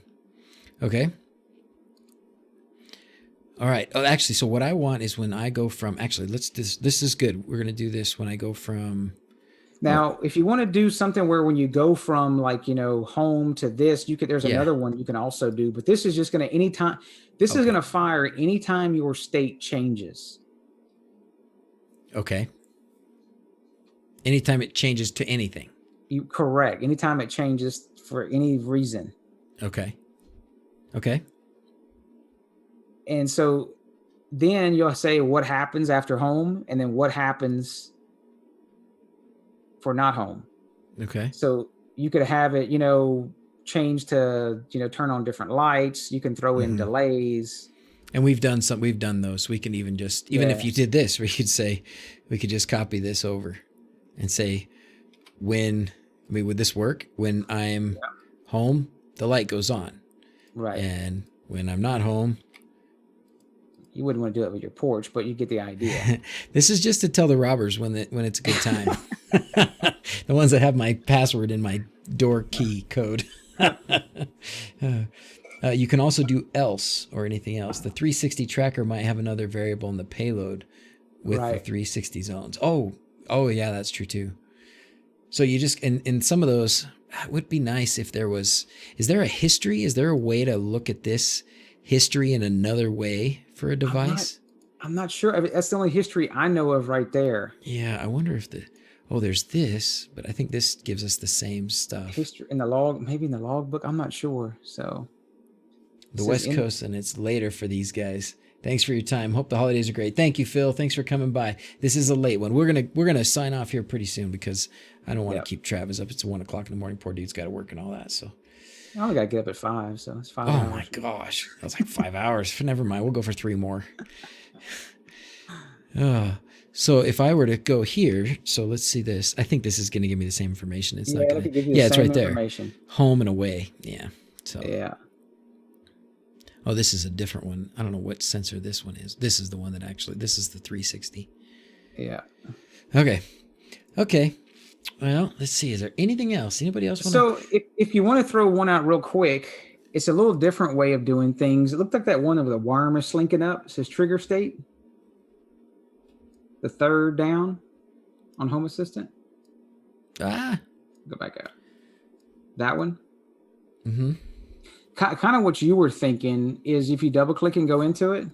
All right. Oh, actually, so what I want is when I go from this is good. We're going to do this when I go from. Now, if you want to do something where when you go from home to this, there's another one you can also do, but this is just going to anytime. This is going to fire anytime your state changes. Okay. Anytime it changes to anything. Correct. Anytime it changes for any reason. Okay. And so then you'll say what happens after home and then what happens for not home. Okay. So you could have it, change to, turn on different lights. You can throw in delays. And we've done those. We can even if you did this, we could just copy this over and say, would this work? When I'm home, the light goes on. Right. And when I'm not home, you wouldn't want to do it with your porch, but you get the idea. This is just to tell the robbers when it's a good time. The ones that have my password in my door key code. You can also do else or anything else. The 360 tracker might have another variable in the payload with the 360 zones. Oh yeah, that's true too. So you just, in some of those, it would be nice if there was, is there a history? Is there a way to look at this history in another way for a device? I'm not sure. I mean, that's the only history I know of right there. Yeah, I wonder if there's this, but I think this gives us the same stuff. History in the log, maybe in the logbook. I'm not sure. So the West Coast, and it's later for these guys. Thanks for your time. Hope the holidays are great. Thank you, Phil. Thanks for coming by. This is a late one. We're gonna sign off here pretty soon because I don't want to keep Travis up. It's 1:00 in the morning. Poor dude's got to work and all that. So I only got to get up at 5, so it's 5 Oh my hours. gosh. That was like 5 hours. Never mind. We'll go for 3 more. So if I were to go here, so let's see this. I think this is going to give me the same information. It's Yeah, not it going to. could give you the Yeah, it's same right there. information. Home and away. Yeah. So. Yeah. Oh, this is a different one. I don't know what sensor this one is. This is the one that actually. This is the 360. Yeah. Okay. Okay. Well, let's see. Is there anything else? Anybody else want to? So if you want to throw one out real quick, it's a little different way of doing things. It looked like that one of the worm is slinking up. It says trigger state. The third down on Home Assistant. Go back out. That one. Mm-hmm. Kind of what you were thinking is if you double click and go into it.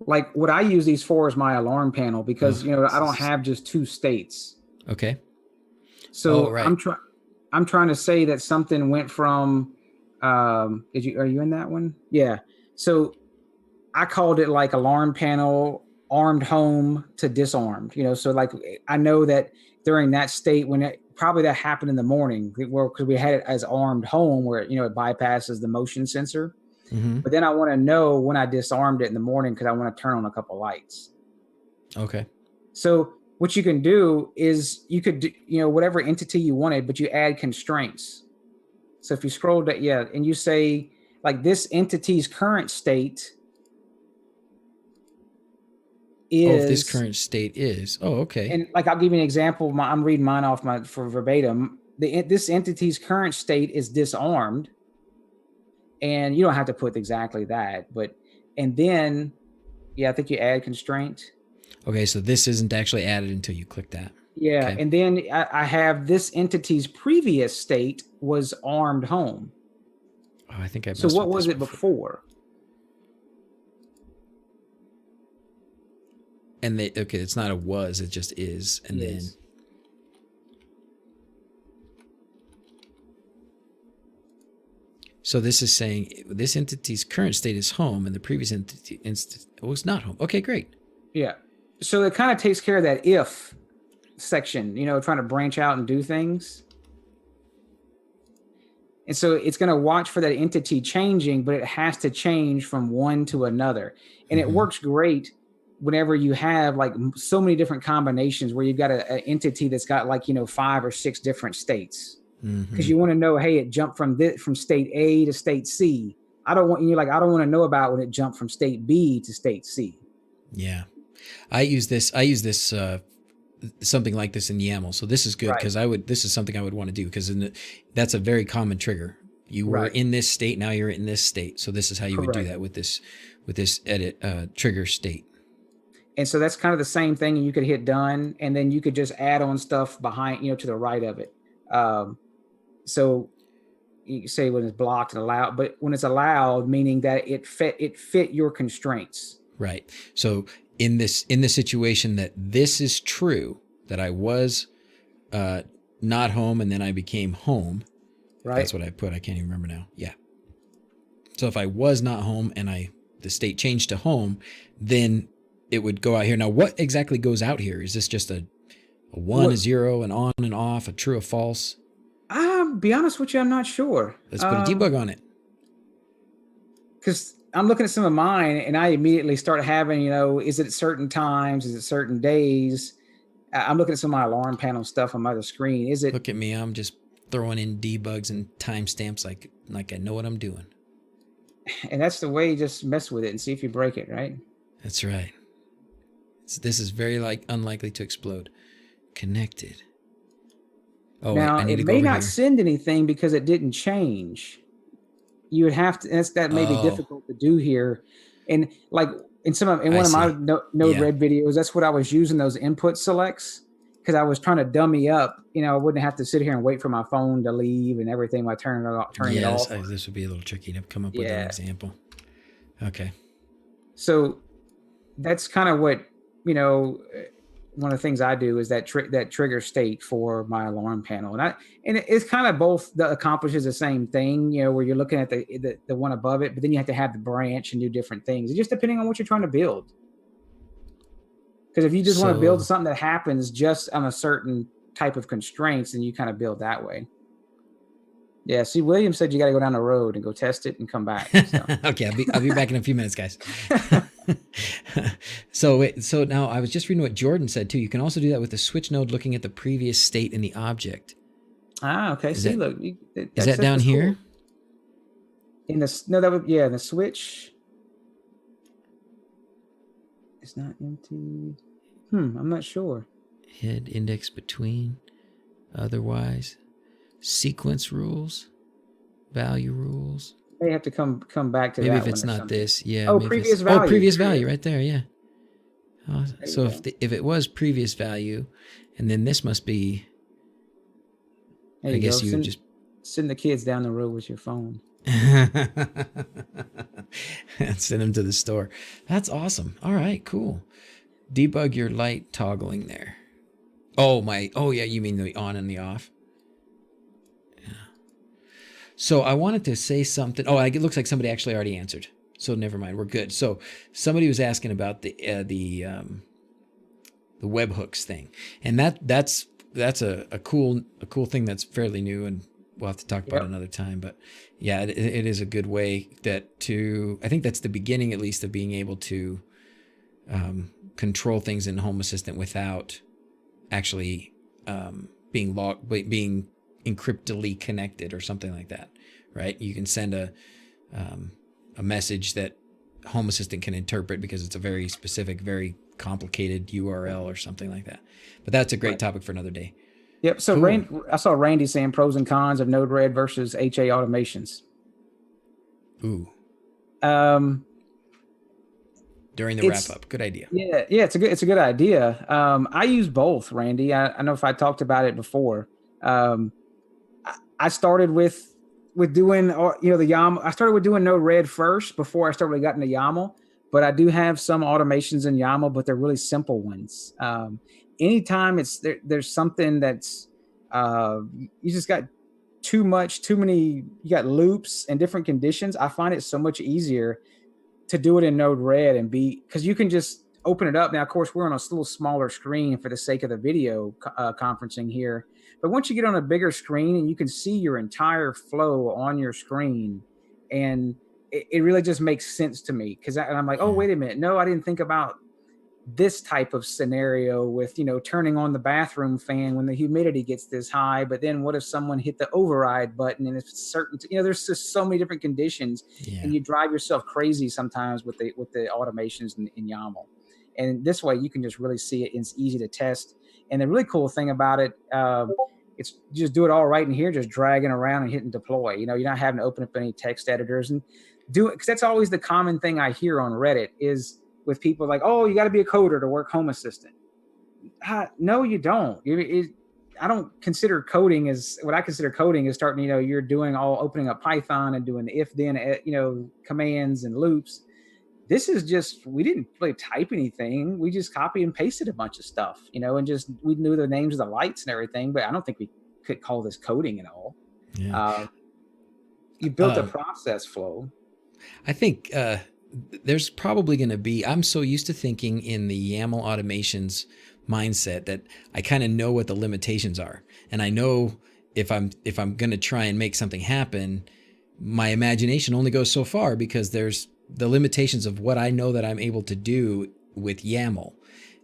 Like what I use these for is my alarm panel because I don't have just 2 states. Okay. So right. I'm trying to say that something went from are you in that one? Yeah. So I called it like alarm panel, armed home to disarmed, so like I know that during that state when probably that happened in the morning because we had it as armed home where it bypasses the motion sensor. Mm-hmm. But then I want to know when I disarmed it in the morning because I want to turn on a couple lights. Okay. So what you can do is you could do, whatever entity you wanted, but you add constraints. So if you scroll that, and you say like this entity's current state is. If this current state is. Oh, okay. And like I'll give you an example. I'm reading mine off for verbatim. This entity's current state is disarmed. And you don't have to put exactly that, and then, I think you add constraint. Okay, so this isn't actually added until you click that. Yeah, okay. And then I have this entity's previous state was armed home. Oh, I think I. So what was it before? And it's not a was, it just is, and then. So this is saying this entity's current state is home and the previous entity was not home. Okay, great. Yeah. So it kind of takes care of that if section, trying to branch out and do things. And so it's going to watch for that entity changing, but it has to change from one to another. And it works great whenever you have like so many different combinations where you've got an entity that's got like, 5 or 6 different states. Because you want to know, hey, it jumped from state A to state C. I don't want to know about when it jumped from state B to state C. Yeah, I use this something like this in YAML. So this is good because this is something I would want to do because that's a very common trigger. You were in this state, now you're in this state. So this is how you would do that with this edit trigger state. And so that's kind of the same thing. And you could hit done, and then you could just add on stuff behind, to the right of it. So you say when it's blocked and allowed, but when it's allowed, meaning that it fit your constraints. Right. So in this situation that this is true, that I was not home and then I became home. Right. That's what I put. I can't even remember now. Yeah. So if I was not home and the state changed to home, then it would go out here. Now, what exactly goes out here? Is this just a 1, a 0, an on and off, a true or false? Be honest with you, I'm not sure. Let's put a debug on it. Because I'm looking at some of mine and I immediately start having, is it at certain times? Is it certain days? I'm looking at some of my alarm panel stuff on my other screen. Is it? Look at me. I'm just throwing in debugs and timestamps like I know what I'm doing. And that's the way you just mess with it and see if you break it, right? That's right. This is very unlikely to explode. Connected. Oh, now wait, I need to it go may over not here. send anything because it didn't change. You would have to. That may be difficult to do here, and like in one of my NodeRed videos, that's what I was using those input selects because I was trying to dummy up. I wouldn't have to sit here and wait for my phone to leave and everything while turning it off. This would be a little tricky to come up with an example. Okay. So that's kind of what one of the things I do is that trigger state for my alarm panel, and it's kind of both accomplishes the same thing, where you're looking at the one above it, but then you have to have the branch and do different things. It's just depending on what you're trying to build. Because if you just want to build something that happens just on a certain type of constraints, then you kind of build that way. Yeah. See, William said you got to go down the road and go test it and come back. So. Okay, I'll be back in a few minutes, guys. So now I was just reading what Jordan said too. You can also do that with the switch node looking at the previous state in the object. Okay. Is See, that, look, is that down here? Cool. In the no, that would the switch. It's not empty. I'm not sure. Head index between, otherwise, sequence rules, value rules. May have to come back to maybe that. Maybe if it's not this, yeah. Oh, maybe previous value. Oh, previous value right there, yeah. So if it was previous value, and then this must be, I guess you would just send the kids down the road with your phone. Send them to the store. That's awesome. All right, cool. Debug your light toggling there. Oh yeah, you mean the on and the off? Yeah. So I wanted to say something. Oh, it looks like somebody actually already answered. So never mind, we're good. So somebody was asking about the webhooks thing, and that's a cool thing that's fairly new, and we'll have to talk about it another time. But yeah, it is a good way I think that's the beginning at least of being able to control things in Home Assistant without actually being encryptedly connected or something like that, right? You can send a message that Home Assistant can interpret because it's a very specific, very complicated URL or something like that. But that's a great topic for another day. Yep. So cool. I saw Randy saying pros and cons of NodeRed versus HA automations. Ooh. During the wrap up, good idea. Yeah, it's a good idea. I use both, Randy. I know if I talked about it before. I started with doing the YAML. I started with doing NodeRed first before I started getting into YAML. But I do have some automations in YAML, but they're really simple ones. Anytime there's something that's you just got too many. You got loops and different conditions. I find it so much easier to do it in NodeRed because you can just open it up. Now, of course, we're on a little smaller screen for the sake of the video conferencing here. But once you get on a bigger screen and you can see your entire flow on your screen, and it really just makes sense to me because I'm like, oh, wait a minute. No, I didn't think about this type of scenario with, turning on the bathroom fan when the humidity gets this high. But then what if someone hit the override button and it's certain, there's just so many different conditions and you drive yourself crazy sometimes with the automations in YAML. And this way you can just really see it. It's easy to test. And the really cool thing about it, it's just do it all right in here, just dragging around and hitting deploy. You're not having to open up any text editors and do it. Because that's always the common thing I hear on Reddit is with people like, oh, you got to be a coder to work Home Assistant. No, you don't. I don't consider coding as what I consider coding is starting, you're doing opening up Python and doing the if then, commands and loops. This is just, we didn't really type anything. We just copy and pasted a bunch of stuff, and just, we knew the names of the lights and everything, but I don't think we could call this coding at all. Yeah. You built a process flow. I think there's probably going to be, I'm so used to thinking in the YAML automations mindset that I kind of know what the limitations are. And I know if I'm going to try and make something happen, my imagination only goes so far because there's the limitations of what I know that I'm able to do with YAML.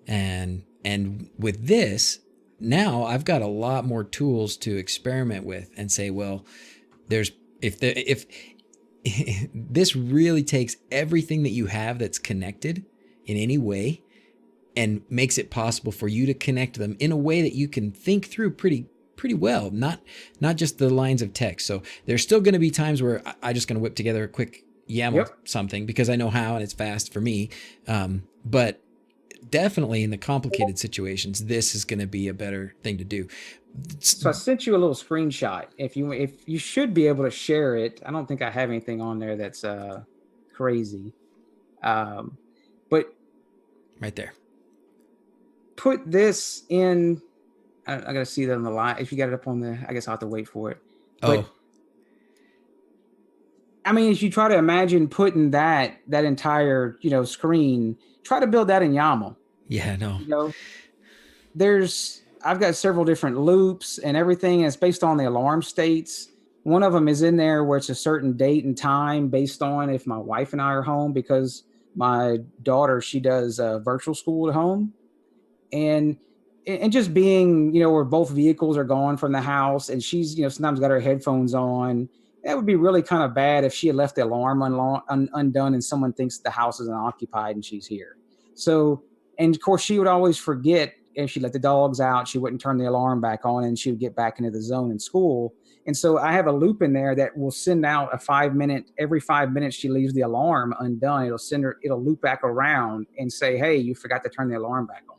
And with this, now I've got a lot more tools to experiment with and say, well, if this really takes everything that you have that's connected in any way and makes it possible for you to connect them in a way that you can think through pretty well, not just the lines of text. So there's still going to be times where I just going to whip together a quick YAML something because I know how and it's fast for me. But definitely in the complicated situations, this is going to be a better thing to do. So I sent you a little screenshot. If you should be able to share it. I don't think I have anything on there that's crazy. But right there. Put this in. I got to see that on the line. If you got it up on the, I guess I'll have to wait for it. But, I mean, if you try to imagine putting that entire, screen, try to build that in YAML. Yeah, no. I've got several different loops and everything. And it's based on the alarm states. One of them is in there where it's a certain date and time based on if my wife and I are home, because my daughter, she does virtual school at home. and and just being, where both vehicles are gone from the house, and she's, sometimes got her headphones on. That would be really kind of bad if she had left the alarm undone and someone thinks the house is unoccupied and she's here. So, and of course, she would always forget if she let the dogs out, she wouldn't turn the alarm back on, and she would get back into the zone in school. And so I have a loop in there that will send out a 5 minute, every 5 minutes she leaves the alarm undone, it'll loop back around and say, hey, you forgot to turn the alarm back on.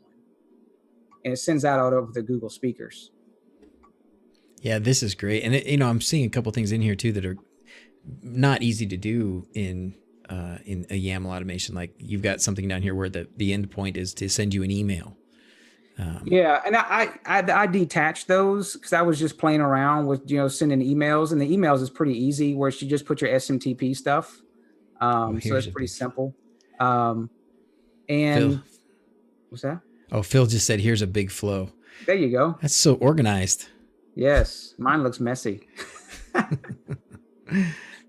And it sends that out over the Google speakers. Yeah, this is great. And I'm seeing a couple things in here too that are not easy to do in a YAML automation. Like you've got something down here where the end point is to send you an email. Yeah, and I detached those because I was just playing around with sending emails, and the emails is pretty easy where you just put your SMTP stuff. So it's pretty simple. And Phil, what's that? Oh, Phil just said, "Here's a big flow." There you go. That's so organized. Yes, mine looks messy.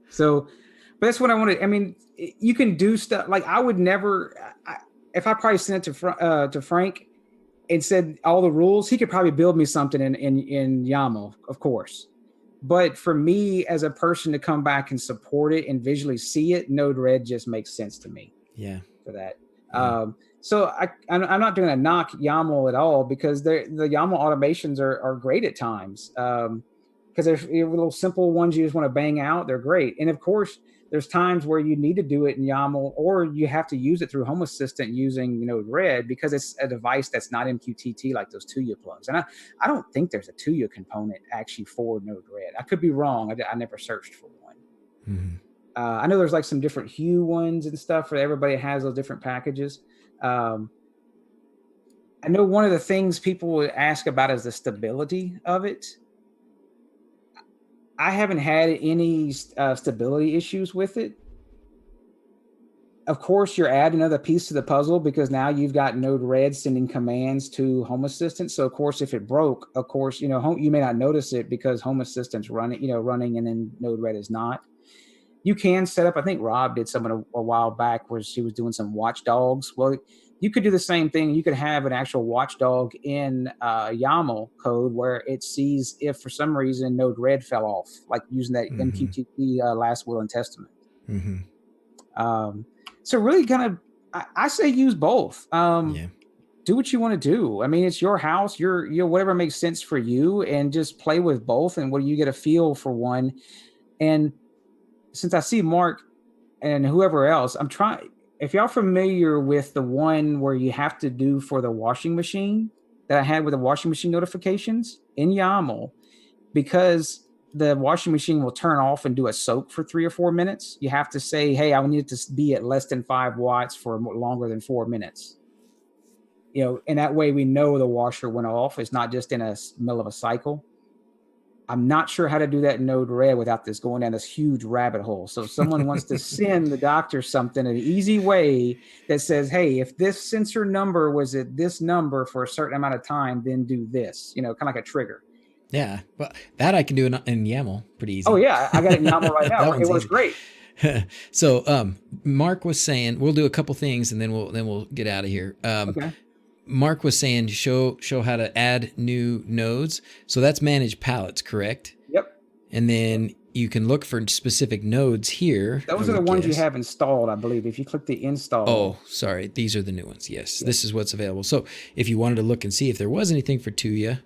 So, but that's what I wanted. I mean, you can do stuff like I would never. If I probably sent it to Frank and said all the rules, he could probably build me something in YAML, of course. But for me as a person to come back and support it and visually see it, NodeRed just makes sense to me. Yeah. For that. Yeah. So I'm not going to knock YAML at all, because the YAML automations are great at times. Because there's little simple ones you just want to bang out. They're great. And of course, there's times where you need to do it in YAML, or you have to use it through Home Assistant using NodeRed, because it's a device that's not MQTT like those Tuya plugs. And I don't think there's a Tuya component actually for NodeRed. I could be wrong. I never searched for one. Mm-hmm. I know there's like some different hue ones and stuff, where everybody has those different packages. I know one of the things people would ask about is the stability of it. I haven't had any stability issues with it. Of course, you're adding another piece to the puzzle, because now you've got NodeRed sending commands to Home Assistant. So of course, if it broke, of course, you may not notice it because Home Assistant's running, and then NodeRed is not. You can set up, I think Rob did something a while back where she was doing some watchdogs. Well, you could do the same thing. You could have an actual watchdog in YAML code where it sees if for some reason NodeRed fell off, like using that MQTT last will and testament. Mm-hmm. So really kind of, I say use both. Do what you want to do. I mean, it's your house, you're whatever makes sense for you, and just play with both. And what do you get a feel for one? And since I see Mark and whoever else, I'm trying, if y'all familiar with the one where you have to do for the washing machine that I had with the washing machine notifications in YAML, because the washing machine will turn off and do a soak for 3 or 4 minutes. You have to say, hey, I need it to be at less than 5 watts for longer than 4 minutes. And that way we know the washer went off. It's not just in a middle of a cycle. I'm not sure how to do that in NodeRed without this going down this huge rabbit hole. So if someone wants to send the doctor something, an easy way that says, hey, if this sensor number was at this number for a certain amount of time, then do this, kind of like a trigger. Yeah, well, that I can do in YAML pretty easy. Oh yeah, I got it in YAML right now. It works great. So Mark was saying we'll do a couple things and then we'll get out of here. Okay. Mark was saying show how to add new nodes. So that's manage palettes, correct? Yep. And then you can look for specific nodes here. Those are the ones you have installed, I believe. If you click the install. Oh, sorry. These are the new ones. Yes. This is what's available. So if you wanted to look and see if there was anything for Tuya.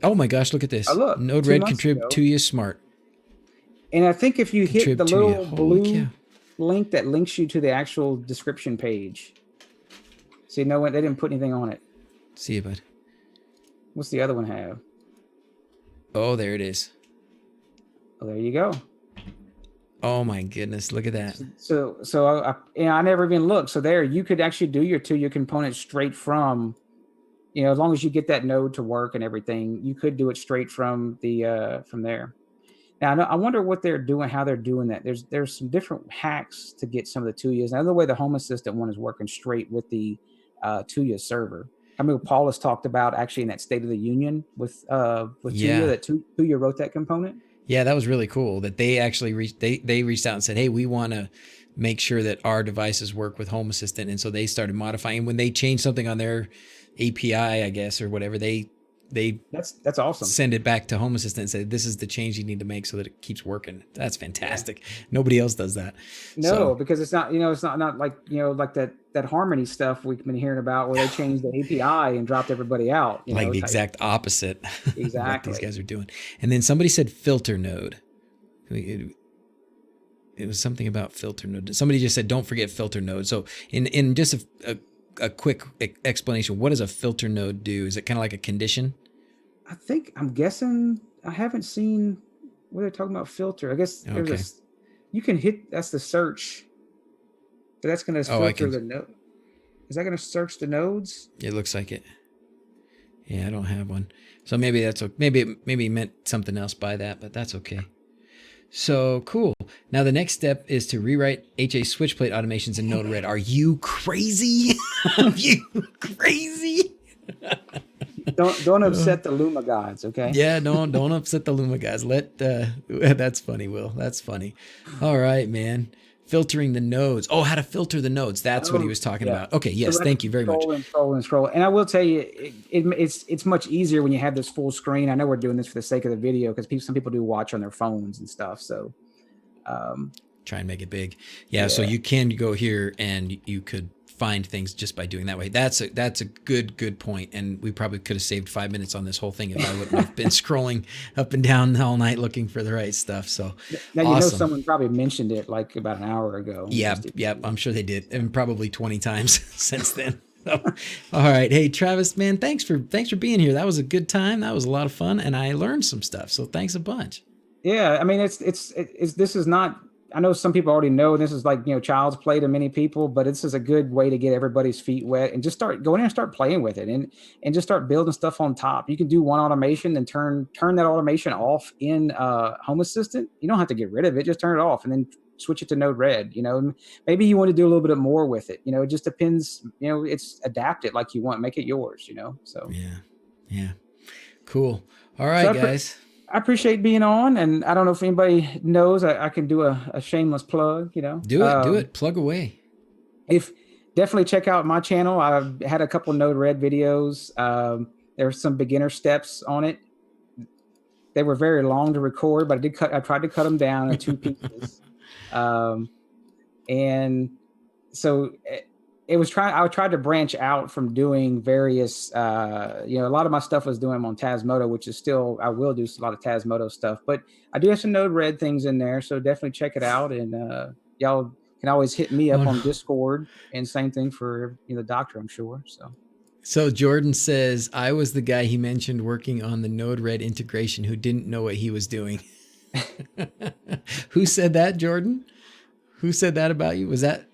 Oh my gosh, look at this. NodeRed contrib Tuya Smart. And I think if you hit the little blue link that links you to the actual description page. See, no, they didn't put anything on it. See you, bud. What's the other one have? Oh, there it is. Oh, there you go. Oh my goodness, look at that. So I never even looked. So there, you could actually do your Tuya component straight from, as long as you get that node to work and everything, you could do it straight from from there. Now, I wonder what they're doing, how they're doing that. There's some different hacks to get some of the Tuyas. Another way the Home Assistant one is working straight with the Tuya server. I mean, Paul has talked about actually in that State of the Union with Tuya, that Tuya wrote that component. Yeah, that was really cool that they actually they reached out and said, "Hey, we want to make sure that our devices work with Home Assistant." And so they started modifying when they changed something on their API, I guess, or whatever. They That's awesome. send it back to Home Assistant and say, "This is the change you need to make so that it keeps working." That's Yeah. fantastic. Nobody else does that. So, No, because it's not, it's not like, like that Harmony stuff we've been hearing about where they changed the API and dropped everybody out, like the type. exact opposite of what these Exactly. guys are doing. And then somebody said filter node. It was something about filter node. Somebody just said, "Don't forget filter node." So, in just a quick explanation, what does a filter node do? Is it kind of like a condition? I'm guessing I haven't seen what they're talking about filter. I guess Okay. you can hit, that's the search. So that's going to Oh, I filter can. the node. Is that going to search the nodes? It looks like it. Yeah, I don't have one. So maybe that's maybe it meant something else by that, but that's okay. So cool. Now the next step is to rewrite HA switch plate automations in NodeRed. Are you crazy? Are you crazy? Don't upset the Luma gods, okay? Yeah, don't upset the Luma guys. That's funny, Will. That's funny. All right, man. Filtering the nodes. Oh, how to filter the nodes. That's what he Oh, was talking yeah. about. Okay, So yes, we have to thank you very much. scroll and scroll and scroll. And I will tell you, it's much easier when you have this full screen. I know we're doing this for the sake of the video because some people do watch on their phones and stuff. So, Try and make it big. Yeah, so you can go here and you could find things just by doing that way. That's a good point. And we probably could have saved 5 minutes on this whole thing if I wouldn't have been scrolling up and down all night looking for the right stuff. So now awesome. someone probably mentioned it like about an hour ago. Yeah, I'm sure they did, and probably 20 times since then. So, all right, hey Travis, man, thanks for being here. That was a good time. That was a lot of fun, and I learned some stuff. So thanks a bunch. Yeah, I mean, it's this is not. I know some people already know this is like, child's play to many people, but this is a good way to get everybody's feet wet and just start going in and start playing with it and just start building stuff on top. You can do one automation and turn that automation off in Home Assistant. You don't have to get rid of it; just turn it off and then switch it to NodeRed. Maybe you want to do a little bit more with it. It just depends. It's adapt it like you want, make it yours. So Yeah, cool. All right, guys. I appreciate being on, and I don't know if anybody knows, I can do a shameless plug, Do it. Plug away. If definitely check out my channel. I've had a couple NodeRed videos. There's some beginner steps on it. They were very long to record, but I tried to cut them down in 2 pieces. And so I tried to branch out from doing various, a lot of my stuff was doing on Tasmodo, which is still, I will do a lot of Tasmodo stuff, but I do have some NodeRed things in there. So definitely check it out. And y'all can always hit me up on Discord, and same thing for the doctor, I'm sure. So Jordan says, I was the guy he mentioned working on the NodeRed integration who didn't know what he was doing. Who said that, Jordan? Who said that about you? Was that?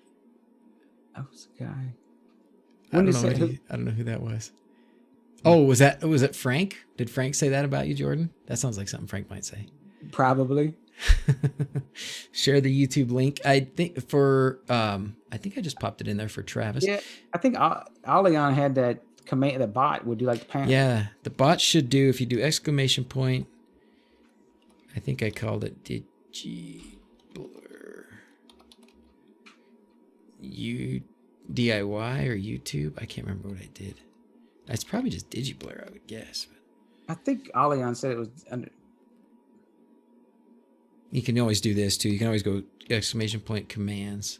That was a guy. I don't know who that was. Oh, was it Frank? Did Frank say that about you, Jordan? That sounds like something Frank might say. Probably. Share the YouTube link. I think I just popped it in there for Travis. Yeah, I think Alion had that command. The bot would do like the panel. Yeah, the bot should do, if you do exclamation point. I think I called it DigiBlur. DIY or YouTube. I can't remember what I did. It's probably just DigiBlur, I would guess. But I think Alion said it was under. You can always do this too. You can always go exclamation point commands.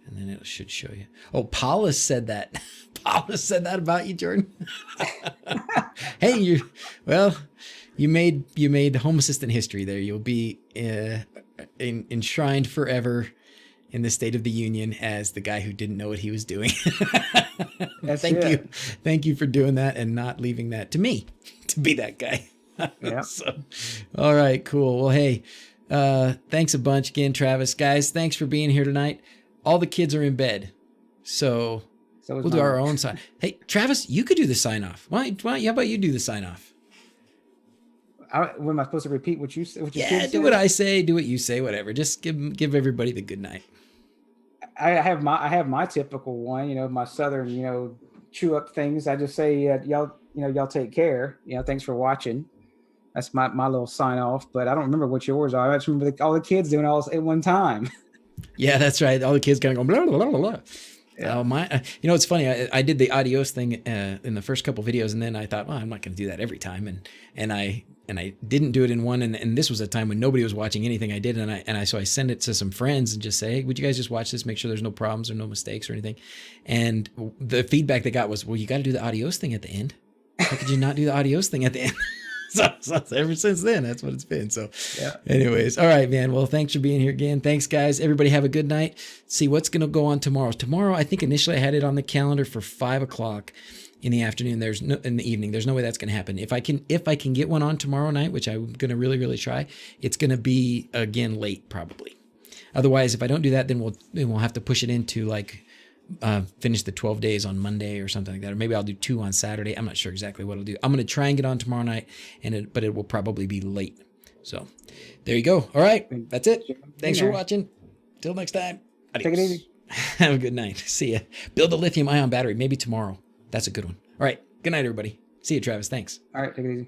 And then it should show you. Oh, Paula said that. Paula said that about you, Jordan. Hey, you made Home Assistant history there. You'll be enshrined forever in the State of the Union as the guy who didn't know what he was doing. Thank you for doing that and not leaving that to me to be that guy. Yeah. So, all right, cool. Well, hey, thanks a bunch again, Travis. Guys, thanks for being here tonight. All the kids are in bed, so we'll do our own sign. Hey, Travis, you could do the sign off. Why? How about you do the sign off? When am I supposed to repeat what you said? Do what I say. Do what you say. Whatever. Just give everybody the good night. I have my typical one. My Southern chew up things. I just say y'all take care. Thanks for watching. That's my little sign off. But I don't remember what yours are. I just remember all the kids doing all at one time. Yeah, that's right. All the kids kind of go blah, blah, blah, blah. Yeah. It's funny. I did the adios thing in the first couple videos, and then I thought, well, I'm not going to do that every time, and I didn't do it in one. And this was a time when nobody was watching anything I did, so I send it to some friends and just say, hey, would you guys just watch this, make sure there's no problems or no mistakes or anything. And the feedback they got was, well, you got to do the adios thing at the end. How could you not do the adios thing at the end? So ever since then, that's what it's been. So Yeah. anyways, all right, man. Well, thanks for being here again. Thanks, guys. Everybody have a good night. See what's going to go on tomorrow. Tomorrow, I think initially I had it on the calendar for 5 o'clock in the afternoon. In the evening. There's no way that's going to happen. If I can get one on tomorrow night, which I'm going to really, really try, it's going to be again late probably. Otherwise, if I don't do that, then we'll have to push it into like finish the 12 days on Monday or something like that. Or maybe I'll do 2 on Saturday. I'm not sure exactly what I'll do. I'm going to try and get on tomorrow night, but it will probably be late. So there you go. All right. That's it. Thanks for watching. Till next time. Adios. Take it easy. Have a good night. See ya. Build a lithium ion battery. Maybe tomorrow. That's a good one. All right. Good night, everybody. See you, Travis. Thanks. All right. Take it easy.